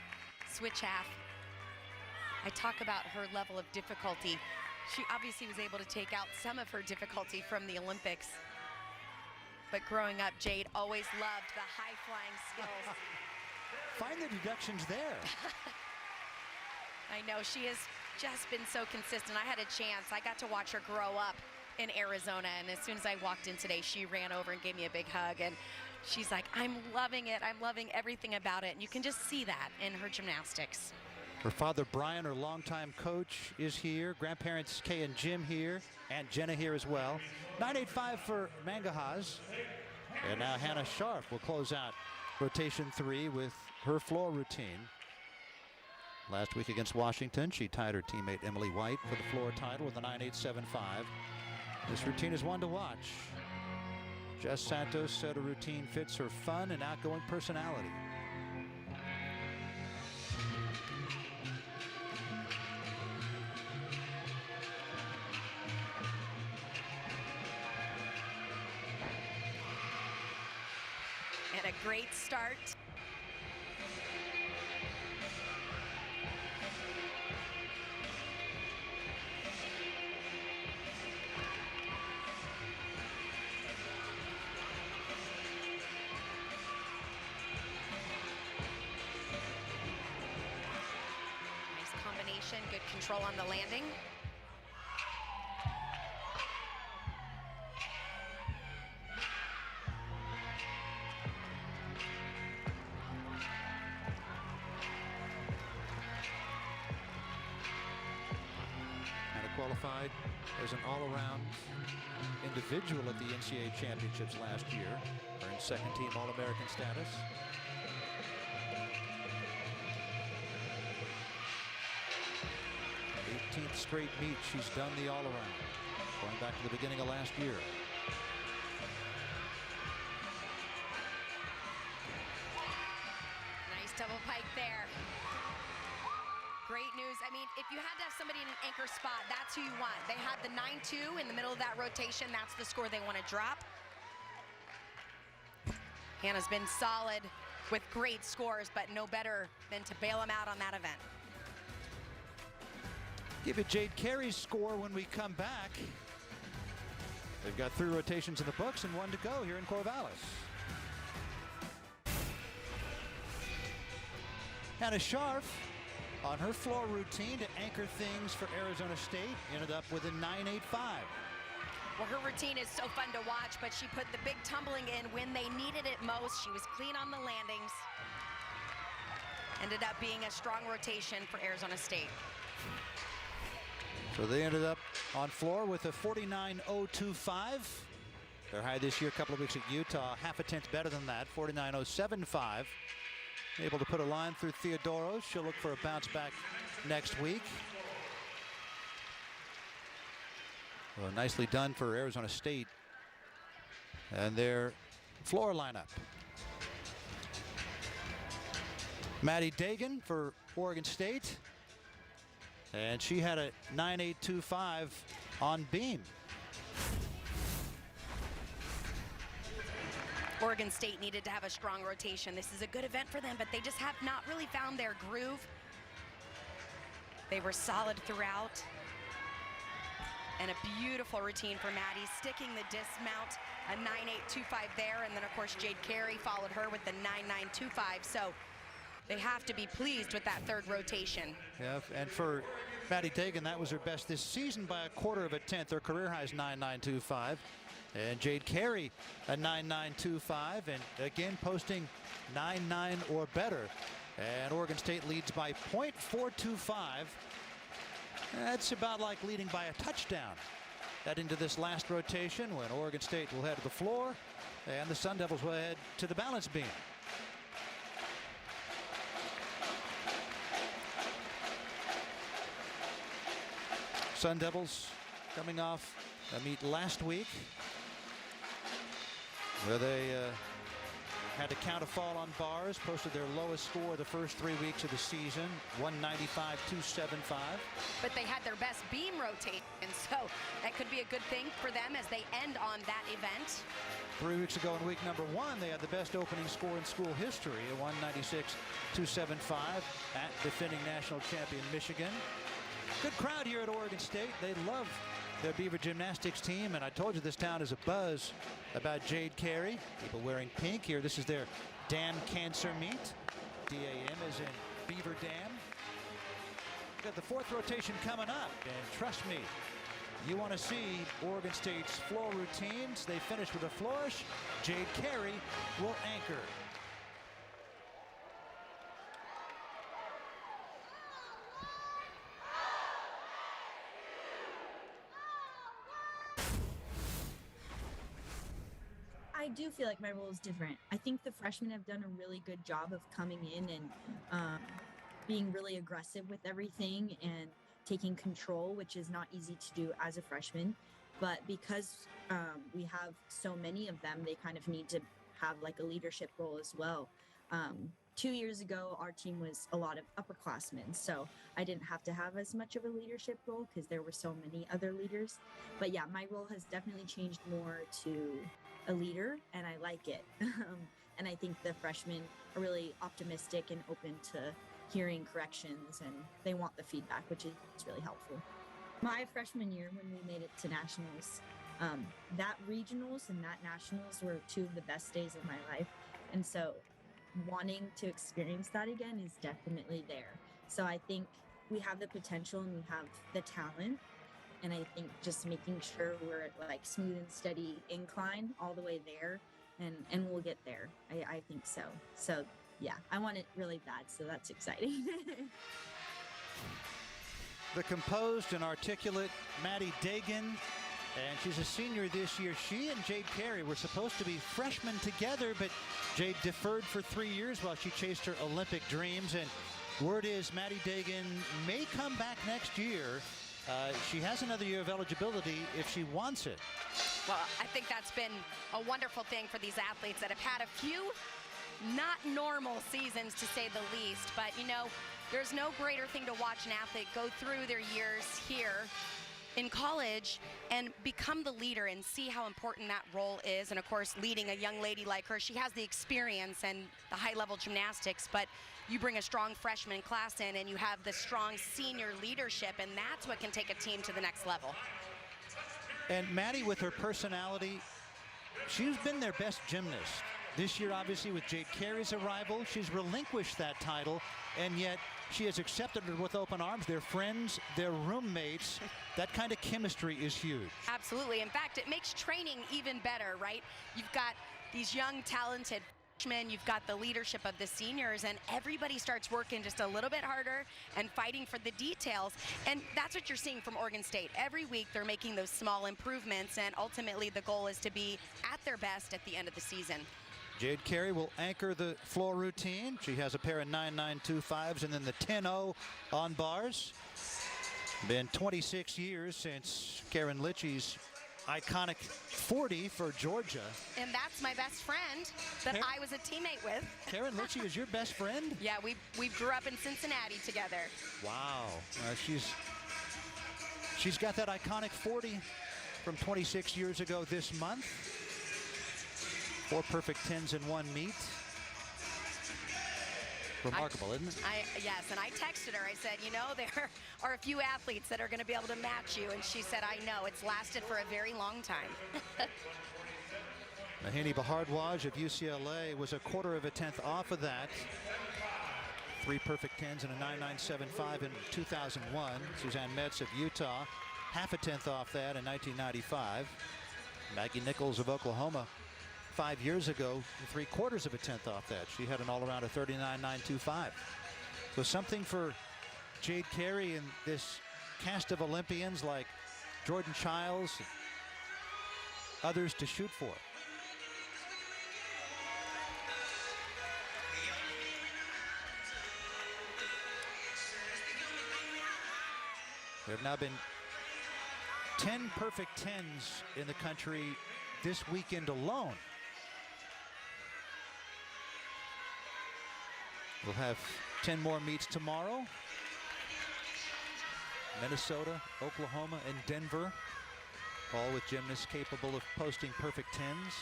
switch half. I talk about her level of difficulty. She obviously was able to take out some of her difficulty from the Olympics. But growing up, Jade always loved the high-flying skills. Find the deductions there. I know, she has just been so consistent. I had a chance. I got to watch her grow up in Arizona, and as soon as I walked in today, she ran over and gave me a big hug, and she's like, I'm loving it. I'm loving everything about it. And you can just see that in her gymnastics. Her father, Brian, her longtime coach, is here. Grandparents Kay and Jim here. Aunt Jenna here as well. 9.85 for Mangahas. And now Hannah Scharf will close out rotation 3 with her floor routine. Last week against Washington, she tied her teammate Emily White for the floor title with a 9.875. This routine is one to watch. Jess Santos said a routine fits her fun and outgoing personality. And a great start. Nice combination, good control on the landing. Qualified as an all-around individual at the NCAA championships last year. Earned second-team All-American status. th straight meet she's done the all-around, going back to the beginning of last year. Nice double pike there. Great news. I mean, if you had to have somebody in an anchor spot, that's who you want. They had the 9-2 in the middle of that rotation. That's the score they want to drop. Hannah's been solid with great scores, but no better than to bail them out on that event. Give it Jade Carey's score when we come back. They've got 3 rotations in the books and 1 to go here in Corvallis. Hannah Scharf on her floor routine to anchor things for Arizona State, ended up with a 9.85. Well, her routine is so fun to watch, but she put the big tumbling in when they needed it most. She was clean on the landings. Ended up being a strong rotation for Arizona State. So they ended up on floor with a 49.025. Their high this year, a couple of weeks at Utah, half a tenth better than that, 49.075. Able to put a line through Theodoros. She'll look for a bounce back next week. Well, nicely done for Arizona State and their floor lineup. Maddie Dagan for Oregon State. And she had a 9.825 on beam. Oregon State needed to have a strong rotation. This is a good event for them, but they just have not really found their groove. They were solid throughout. And a beautiful routine for Maddie, sticking the dismount, a 9.825 there, and then of course Jade Carey followed her with the 9.925. So they have to be pleased with that third rotation. Yeah, and for Maddie Dagan, that was her best this season by a quarter of a tenth. Her career high is 9.925. And Jade Carey a 9.925, and again posting 9.9 or better. And Oregon State leads by 0.425. That's about like leading by a touchdown. That into this last rotation when Oregon State will head to the floor and the Sun Devils will head to the balance beam. Sun Devils coming off a meet last week where they had to count a fall on bars, posted their lowest score the first 3 weeks of the season, 195-275. But they had their best beam rotation, so that could be a good thing for them as they end on that event. 3 weeks ago in week number 1, they had the best opening score in school history, a 196-275 at defending national champion Michigan. Good crowd here at Oregon State. They love their Beaver gymnastics team, and I told you this town is a buzz about Jade Carey. People wearing pink here. This is their Dam Cancer meet. DAM is in Beaver Dam. We've got the 4th rotation coming up, and trust me, you want to see Oregon State's floor routines. They finish with a flourish. Jade Carey will anchor. do feel like my role is different. I think the freshmen have done a really good job of coming in and being really aggressive with everything and taking control, which is not easy to do as a freshman. But because we have so many of them, they kind of need to have like a leadership role as well. 2 years ago, our team was a lot of upperclassmen, so I didn't have to have as much of a leadership role because there were so many other leaders. But yeah, my role has definitely changed more to a leader, and I like it. And I think the freshmen are really optimistic and open to hearing corrections, and they want the feedback, which is really helpful. My freshman year, when we made it to nationals, that regionals and that nationals were two of the best days of my life. And so wanting to experience that again is definitely there. So I think we have the potential and we have the talent. And I think just making sure we're at like smooth and steady incline all the way there, and we'll get there. I think so. So yeah, I want it really bad. So that's exciting. The composed and articulate Maddie Dagan, and she's a senior this year. She and Jade Carey were supposed to be freshmen together, but Jade deferred for 3 years while she chased her Olympic dreams. And word is Maddie Dagan may come back next year. She has another year of eligibility if she wants it. Well, I think that's been a wonderful thing for these athletes that have had a few not normal seasons, to say the least. But, you know, there's no greater thing to watch an athlete go through their years here in college and become the leader and see how important that role is. And of course, leading a young lady like her, she has the experience and the high-level gymnastics, but you bring a strong freshman class in and you have the strong senior leadership, and that's what can take a team to the next level. And Maddie, with her personality, she's been their best gymnast. This year, obviously, with Jade Carey's arrival, she's relinquished that title, and yet she has accepted it with open arms. They're friends, they're roommates. That kind of chemistry is huge. Absolutely. In fact, it makes training even better, right? You've got these young, talented freshmen, you've got the leadership of the seniors, and everybody starts working just a little bit harder and fighting for the details. And that's what you're seeing from Oregon State. Every week, they're making those small improvements, and ultimately, the goal is to be at their best at the end of the season. Jade Carey will anchor the floor routine. She has a pair of 9.925s and then the 10.0 on bars. Been 26 years since Karen Litchie's iconic 40 for Georgia. And that's my best friend that I was a teammate with. Karen Litchie is your best friend? Yeah, we grew up in Cincinnati together. Wow. She's got that iconic 40 from 26 years ago this month. 4 perfect 10s in 1 meet. Remarkable, isn't it? Yes, and I texted her. I said, you know, there are a few athletes that are going to be able to match you. And she said, I know. It's lasted for a very long time. Mahini Bhardwaj of UCLA was a 1/4 of a 10th off of that. 3 perfect 10s and a 9.975 in 2001. Suzanne Metz of Utah, 1/2 a 10th off that in 1995. Maggie Nichols of Oklahoma, 5 years ago, 3/4 of a 10th off that. She had an all-around of 39.925. So something for Jade Carey and this cast of Olympians like Jordan Childs, others to shoot for. There have now been 10 perfect 10s in the country this weekend alone. We'll have 10 more meets tomorrow. Minnesota, Oklahoma, and Denver, all with gymnasts capable of posting perfect 10s.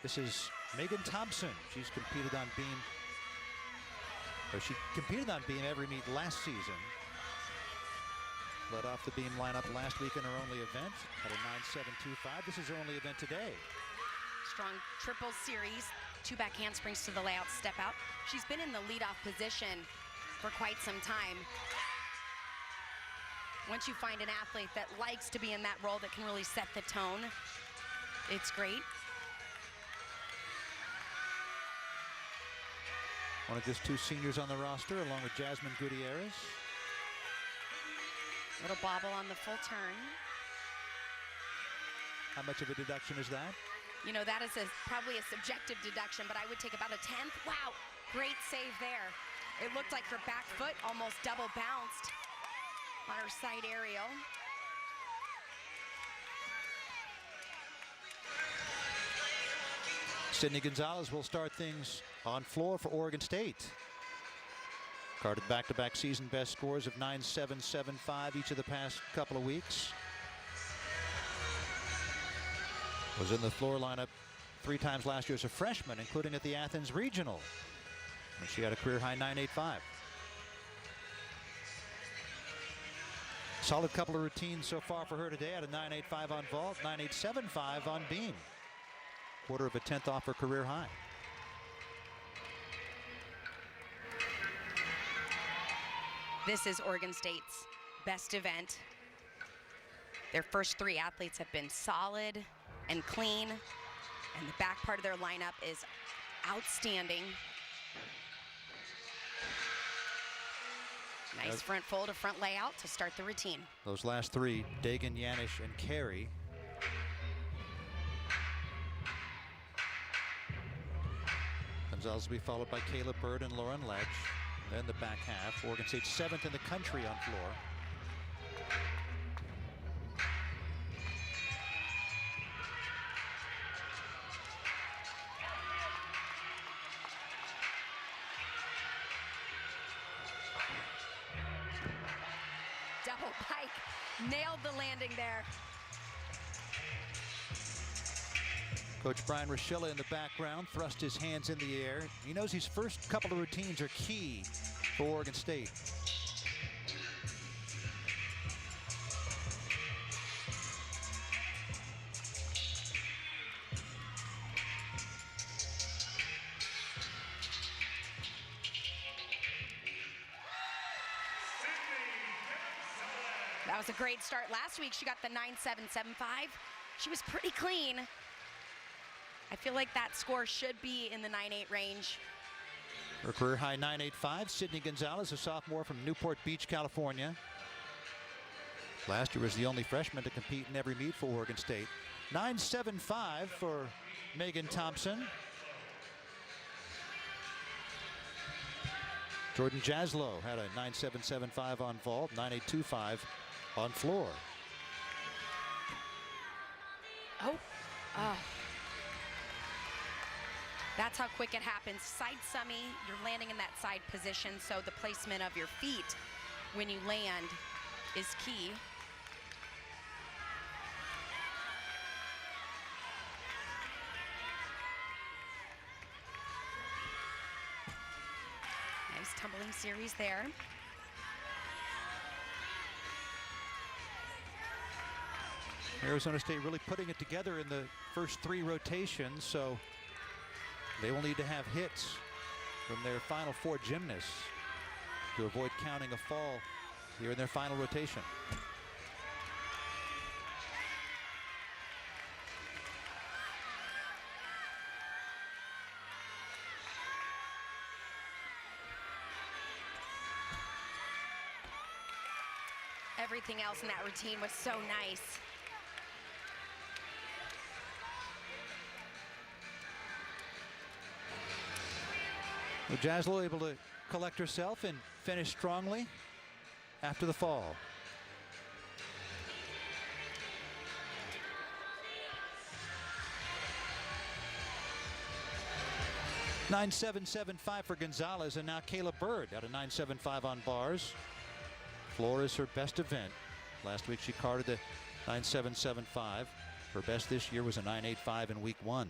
This is Megan Thompson. She competed on beam every meet last season. Led off the beam lineup last week in her only event at a 9.725. This is her only event today. Strong triple series, 2 back handsprings to the layout step out. She's been in the leadoff position for quite some time. Once you find an athlete that likes to be in that role that can really set the tone, it's great. One of just 2 seniors on the roster, along with Jasmine Gutierrez. Little bobble on the full turn. How much of a deduction is that? You know, that is probably a subjective deduction, but I would take about a 10th. Wow, great save there. It looked like her back foot almost double bounced on her side aerial. Sydney Gonzalez will start things on floor for Oregon State. Carded back-to-back season best scores of 9.7, 7.5 each of the past couple of weeks. Was in the floor lineup 3 times last year as a freshman, including at the Athens Regional, when she had a career-high 9.85. Solid couple of routines so far for her today. At a 9.85 on vault, 9.875 on beam. Quarter of a 10th off her career high. This is Oregon State's best event. Their first 3 athletes have been solid and clean, and the back part of their lineup is outstanding. Nice front fold to front layout to start the routine. Those last 3, Dagan, Yanish, and Carey. Gonzalez will be followed by Caleb Bird and Lauren Letch. Then the back half. Oregon State 7th in the country on floor. Double pike, nailed the landing there. Coach Brian Rochella in the background thrust his hands in the air. He knows his first couple of routines are key for Oregon State. That was a great start. Last week she got the 9.775. She was pretty clean. I feel like that score should be in the 9.8 range. Her career high 9.85. Sydney Gonzalez, a sophomore from Newport Beach, California. Last year was the only freshman to compete in every meet for Oregon State. 9.75 for Megan Thompson. Jordan Jaslow had a 9.775 on vault, 9.825 on floor. Oh. That's how quick it happens. Side summy, you're landing in that side position, so the placement of your feet when you land is key. Nice tumbling series there. Arizona State really putting it together in the first 3 rotations, so they will need to have hits from their final 4 gymnasts to avoid counting a fall here in their final rotation. Everything else in that routine was so nice. Well, Jaslow able to collect herself and finish strongly after the fall. (9.775) for Gonzalez, and now Kayla Bird at a 9.75 on bars. Floor is her best event. Last week she carded the 9.775. Her best this year was a 9.85 in week 1.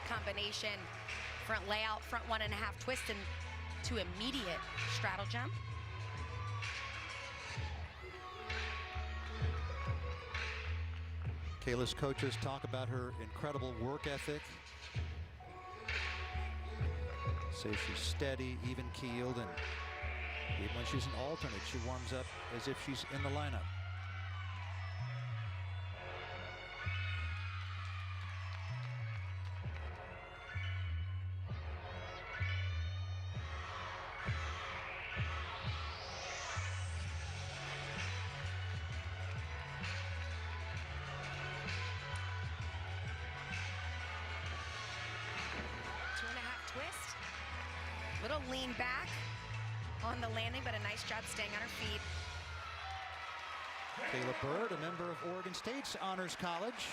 Combination, front layout, front 1.5 twist, and to immediate straddle jump. Kayla's coaches talk about her incredible work ethic. Say she's steady, even-keeled, and even when she's an alternate, she warms up as if she's in the lineup. Twist, little lean back on the landing, but a nice job staying on her feet. Kayla Bird, a member of Oregon State's Honors College,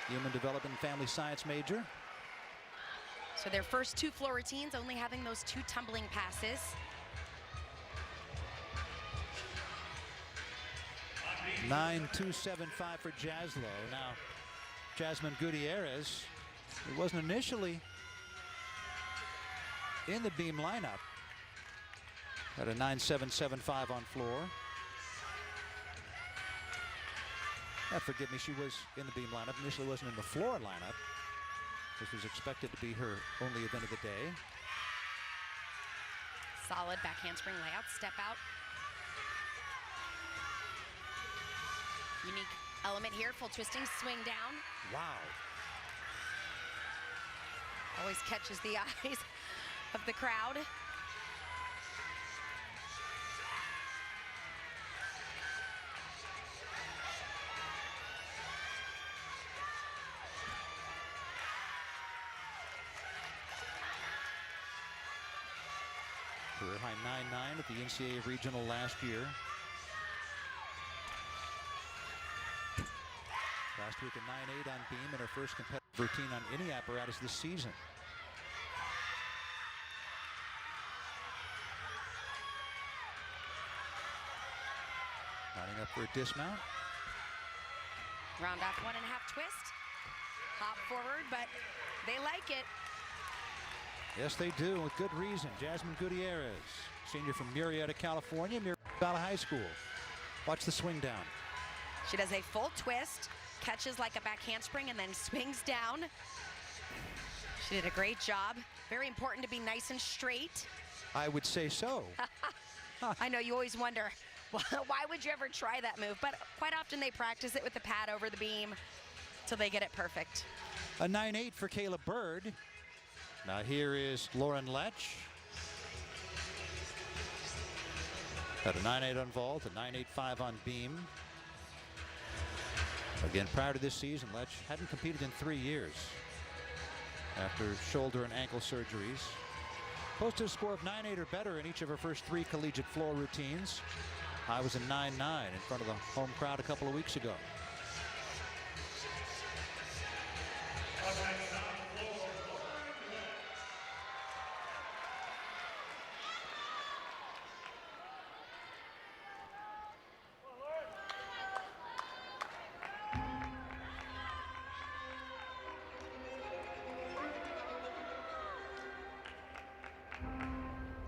Human Development and Family Science major. So their first 2 floor routines only having those 2 tumbling passes. (9.275) for Jaslow. Now, Jasmine Gutierrez, it wasn't initially in the beam lineup, at a 9.775 on floor. Forgive me, she was in the beam lineup. Initially wasn't in the floor lineup. This was expected to be her only event of the day. Solid back handspring layout, step out. Unique element here, full twisting, swing down. Wow. Always catches the eyes of the crowd. Career high 9.9 at the NCAA regional last year. Last week a 9.8 on beam in her first competitive routine on any apparatus this season. Lining up for a dismount. Round off 1.5 twist. Hop forward, but they like it. Yes, they do, with good reason. Jasmine Gutierrez, senior from Murrieta, California, Murrieta Valley High School. Watch the swing down. She does a full twist, catches like a back handspring, and then swings down. She did a great job. Very important to be nice and straight. I would say so. I know you always wonder, why would you ever try that move? But quite often they practice it with the pad over the beam till they get it perfect. A 9.8 for Kayla Bird. Now here is Lauren Lech. At a 9.8 on vault, a 9.85 on beam. Again, prior to this season, Lech hadn't competed in 3 years after shoulder and ankle surgeries. Posted a score of 9.8 or better in each of her first 3 collegiate floor routines. High was a 9.9 in front of the home crowd a couple of weeks ago.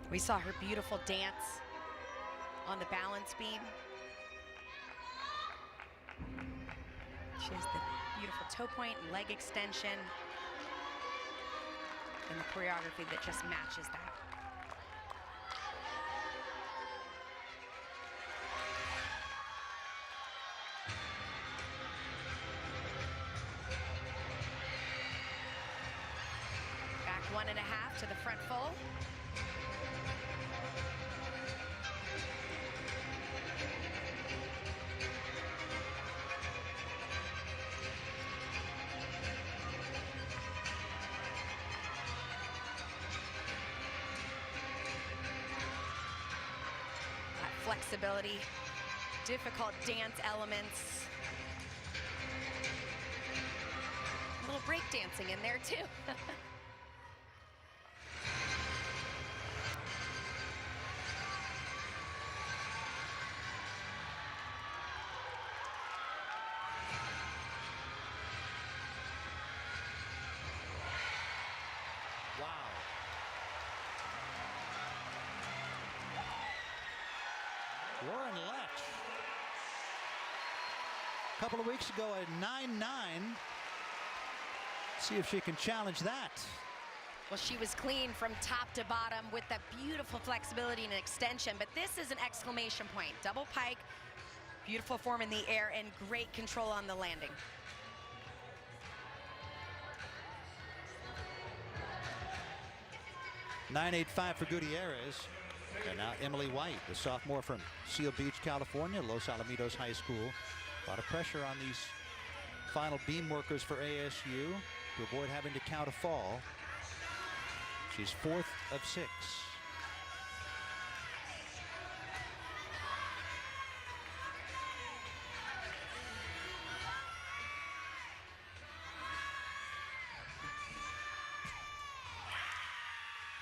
We saw her beautiful dance on the balance beam. She has the beautiful toe point and leg extension and the choreography that just matches that. Back 1.5 to the front full. Flexibility, difficult dance elements. A little break dancing in there too. Wow. Lauren Letch. A couple of weeks ago, a 9-9. See if she can challenge that. Well, she was clean from top to bottom with that beautiful flexibility and extension, but this is an exclamation point. Double pike, beautiful form in the air, and great control on the landing. .985 for Gutierrez. And now Emily White, the sophomore from Seal Beach, California, Los Alamitos High School. A lot of pressure on these final beam workers for ASU to avoid having to count a fall. She's 4th of 6.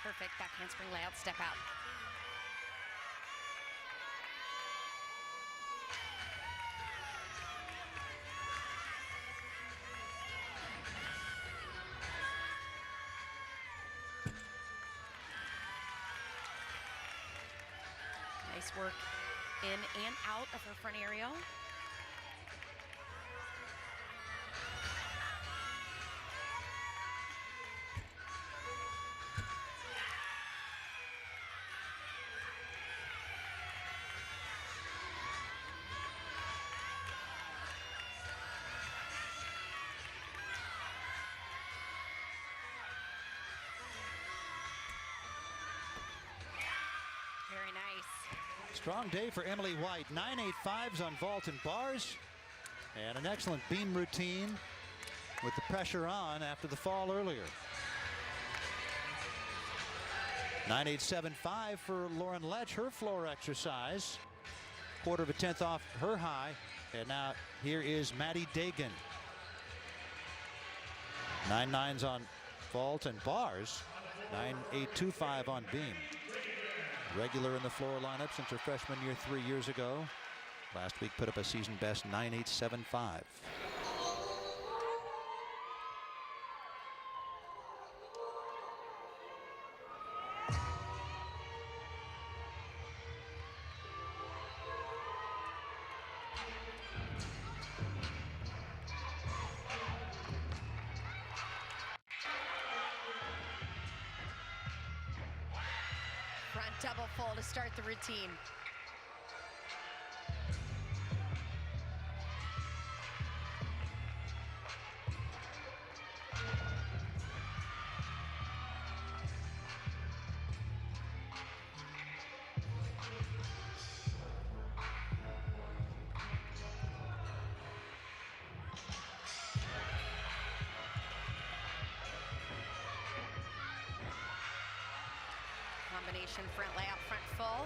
Perfect back handspring layout, step out. Nice work in and out of her front aerial. Very nice. Strong day for Emily White. 985s on vault and bars. And an excellent beam routine with the pressure on after the fall earlier. 9.875 for Lauren Letch, her floor exercise. 1/4 of a tenth off her high. And now here is Maddie Dagan. 9.9s on vault and bars. 9.825 on beam. Regular in the floor lineup since her freshman year 3 years ago. Last week put up a season best 9.875. Front double full to start the routine. Combination front layout, front full.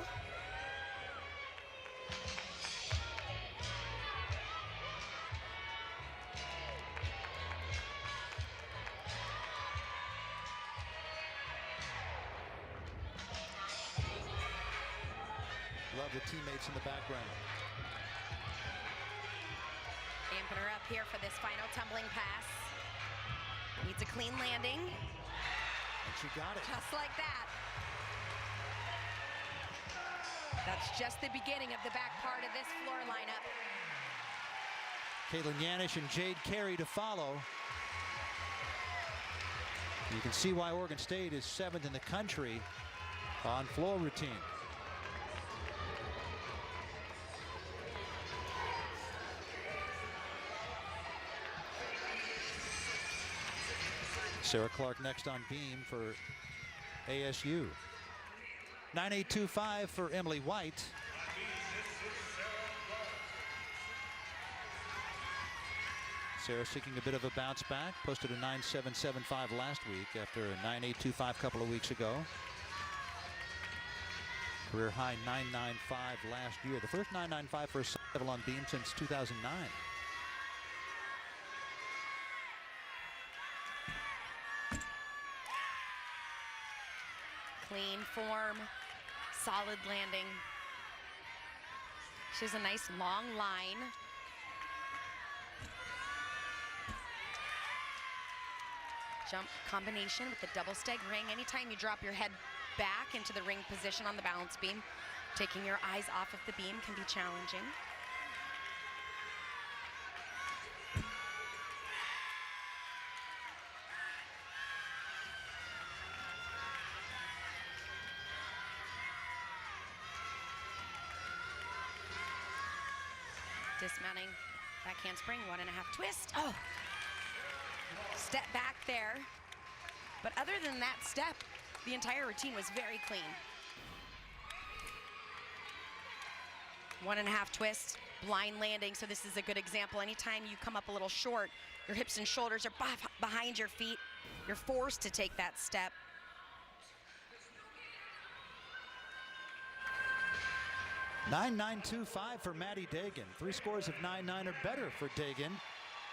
Love the teammates in the background. Amping her up here for this final tumbling pass. Needs a clean landing. And she got it. Just like that. That's just the beginning of the back part of this floor lineup. Caitlin Yanish and Jade Carey to follow. You can see why Oregon State is 7th in the country on floor routine. Sarah Clark next on beam for ASU. 9.825 for Emily White. Sarah seeking a bit of a bounce back. Posted a 9.775 last week after a 9.825 a couple of weeks ago. Career high 9.95 last year. The first 9.95 for a level on beam since 2009. Clean form, solid landing. She has a nice long line. Jump combination with the double steg ring. Anytime you drop your head back into the ring position on the balance beam, Taking your eyes off of the beam can be challenging. Dismounting, back handspring, 1.5 twist. Oh, step back there. But other than that step, the entire routine was very clean. 1.5 twist, blind landing. So this is a good example. Anytime you come up a little short, your hips and shoulders are behind your feet. You're forced to take that step. (9.925) for Maddie Dagan. 3 scores of 9.9 or better for Dagan.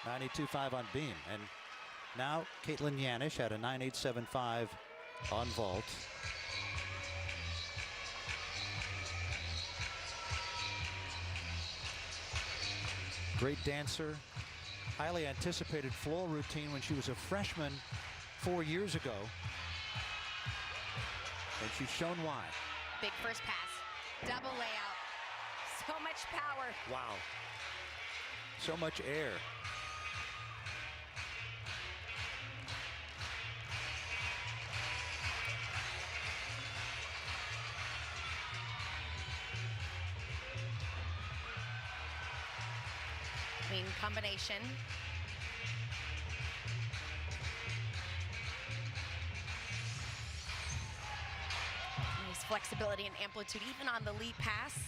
92.5 on beam. And now Caitlin Yanish had a 9.875 on vault. Great dancer. Highly anticipated floor routine when she was a freshman 4 years ago. And she's shown why. Big first pass. Double layout. So much power. Wow. So much air. Clean combination. Nice flexibility and amplitude even on the leap pass.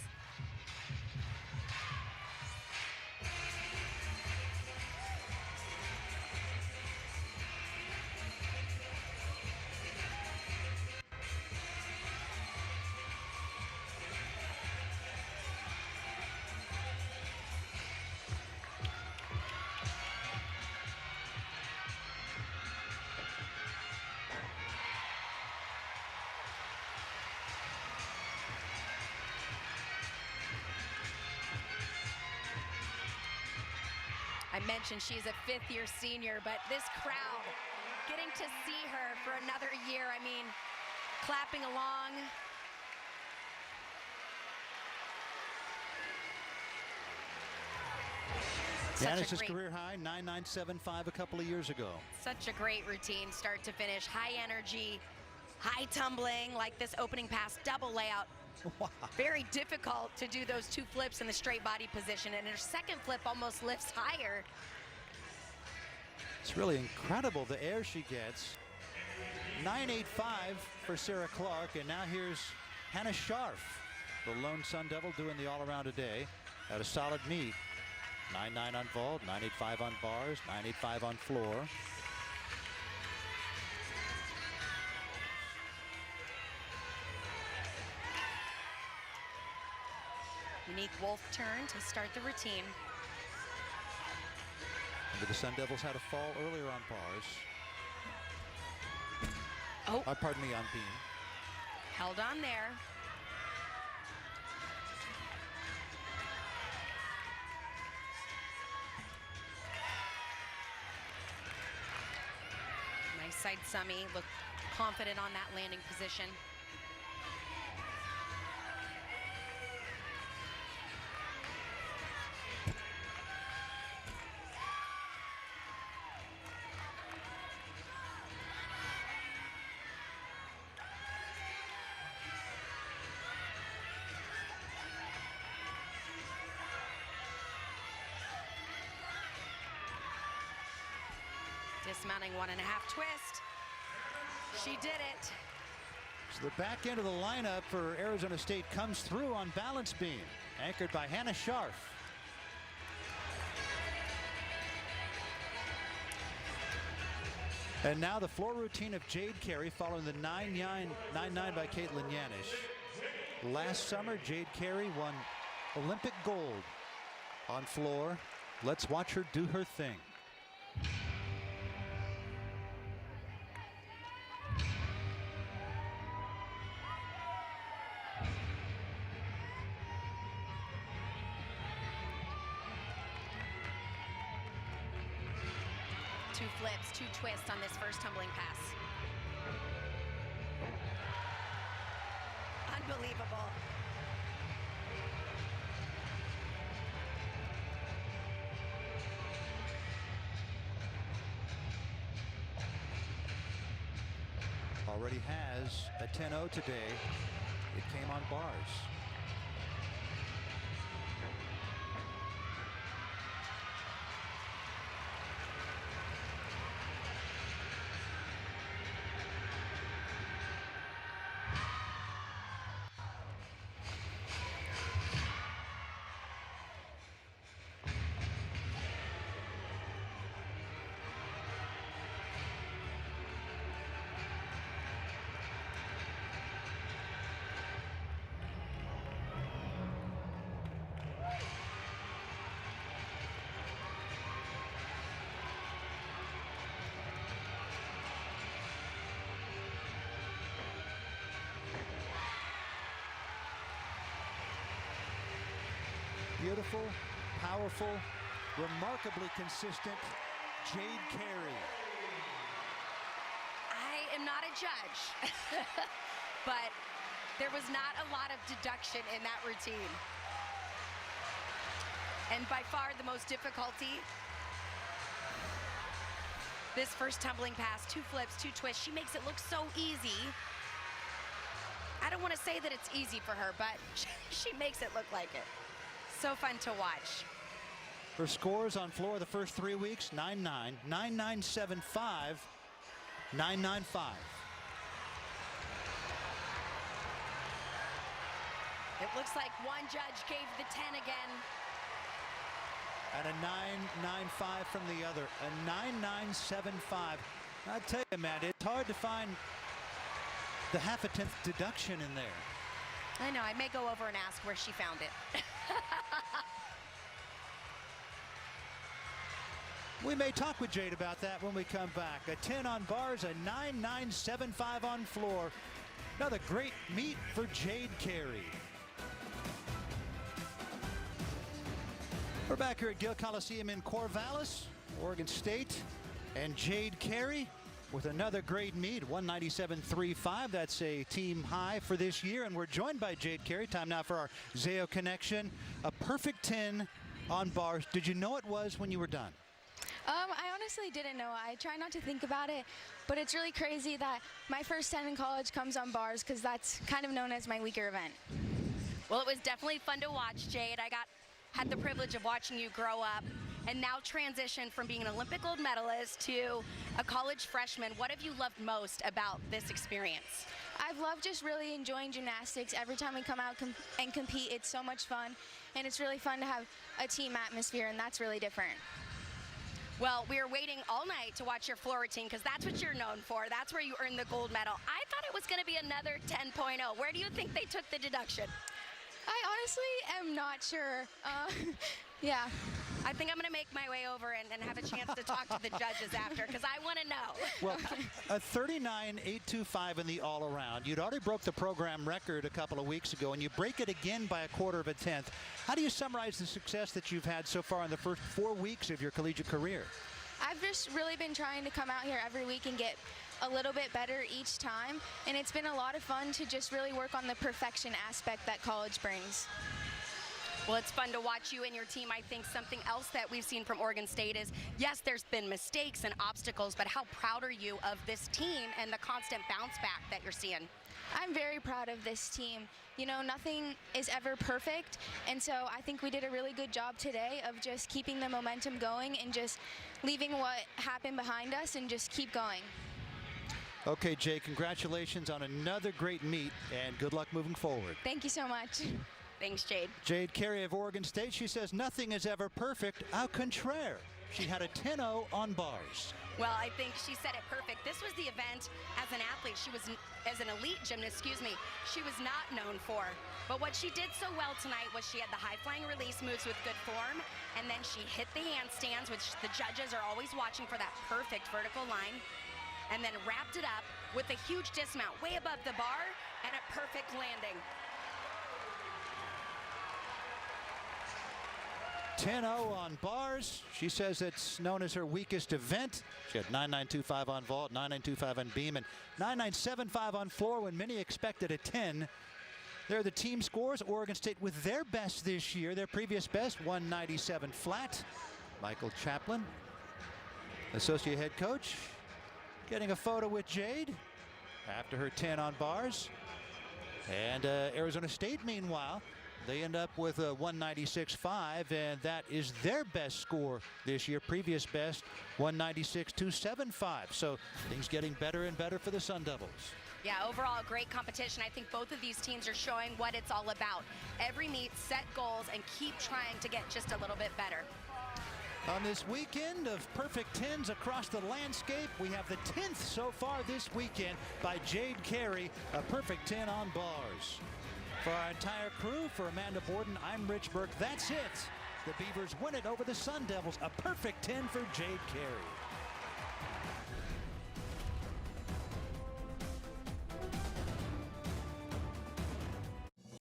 I mentioned she's a 5th-year senior, but this crowd, getting to see her for another year, I mean, clapping along. Yanish's career high, 9.975 a couple of years ago. Such a great routine, start to finish, high energy, high tumbling, like this opening pass, double layout. Wow. Very difficult to do those 2 flips in the straight body position, and her second flip almost lifts higher. It's really incredible the air she gets. 9.85 for Sarah Clark, and now here's Hannah Scharf, the lone Sun Devil, doing the all-around today at a solid meet. 9.9 on vault, 9.85 on bars, 9.85 on floor. Unique wolf turn to start the routine. And the Sun Devils had a fall earlier on bars. Oh. Pardon me, on beam. Held on there. Nice side summy. Look confident on that landing position. Dismounting 1.5 twist. She did it. So the back end of the lineup for Arizona State comes through on balance beam, anchored by Hannah Scharf. And now the floor routine of Jade Carey following the 9.9 by Caitlin Yanish. Last summer, Jade Carey won Olympic gold on floor. Let's watch her do her thing. Two flips, 2 twists on this first tumbling pass. Unbelievable. already has a 10-0 today. It came on bars. Beautiful, powerful, remarkably consistent Jade Carey. I am not a judge, but there was not a lot of deduction in that routine. And by far the most difficulty, this first tumbling pass, 2 flips, 2 twists. She makes it look so easy. I don't want to say that it's easy for her, but she makes it look like it. So fun to watch. Her scores on floor the first 3 weeks: 9-9, 9-9-7-5, 9-9-5. It looks like one judge gave the 10 again. And a 9-9-5 from the other. A 9-9-7-5. I tell you, Matt, it's hard to find the half a tenth deduction in there. I know, I may go over and ask where she found it. We may talk with Jade about that when we come back. A 10 on bars, a 9-9-7-5 on floor. Another great meet for Jade Carey. We're back here at Gill Coliseum in Corvallis, Oregon State, and Jade Carey with another great meet, 197.35. That's a team high for this year, and we're joined by Jade Carey. Time now for our Zayo connection. A perfect 10 on bars. Did you know it was when you were done? I honestly didn't know. I try not to think about it, but it's really crazy that my first 10 in college comes on bars because that's kind of known as my weaker event. Well, it was definitely fun to watch, Jade. I had the privilege of watching you grow up and now transition from being an Olympic gold medalist to a college freshman. What have you loved most about this experience? I've loved just really enjoying gymnastics. Every time we come out and compete, it's so much fun, and it's really fun to have a team atmosphere, and that's really different. Well, we were waiting all night to watch your floor routine because that's what you're known for. That's where you earned the gold medal. I thought it was going to be another 10.0. Where do you think they took the deduction? I honestly am not sure. Yeah. I think I'm going to make my way over and have a chance to talk to the judges after because I want to know. Well, a 39.825 in the all-around. You'd already broke the program record a couple of weeks ago, and you break it again by a quarter of a tenth. How do you summarize the success that you've had so far in the first 4 weeks of your collegiate career? I've just really been trying to come out here every week and get a little bit better each time, and it's been a lot of fun to just really work on the perfection aspect that college brings. Well, it's fun to watch you and your team. I think something else that we've seen from Oregon State is, yes, there's been mistakes and obstacles, but how proud are you of this team and the constant bounce back that you're seeing? I'm very proud of this team. You know, nothing is ever perfect, and so I think we did a really good job today of just keeping the momentum going and just leaving what happened behind us and just keep going. Okay, Jay, congratulations on another great meet, and good luck moving forward. Thank you so much. Thanks, Jade. Jade Carey of Oregon State, she says nothing is ever perfect. Au contraire. She had a 10-0 on bars. Well, I think she said it perfect. This was the event as an athlete. She was, as an elite gymnast, she was not known for. But what she did so well tonight was she had the high-flying release moves with good form, and then she hit the handstands, which the judges are always watching for that perfect vertical line, and then wrapped it up with a huge dismount way above the bar and a perfect landing. 10-0 on bars. She says it's known as her weakest event. She had 9.925 on vault, 9.925 on beam, and 9.975 on floor when many expected a 10. They're the team scores. Oregon State with their best this year. Their previous best, 197 flat. Michael Chaplin, associate head coach, getting a photo with Jade. after her 10 on bars. And Arizona State, meanwhile, they end up with a 196.5, and that is their best score this year. Previous best, 196.275. So things getting better and better for the Sun Devils. Yeah, overall, great competition. I think both of these teams are showing what it's all about. Every meet, set goals, and keep trying to get just a little bit better. On this weekend of perfect 10s across the landscape, we have the 10th so far this weekend by Jade Carey, a perfect 10 on bars. For our entire crew, for Amanda Borden, I'm Rich Burke. That's it. The Beavers win it over the Sun Devils. A perfect 10 for Jade Carey.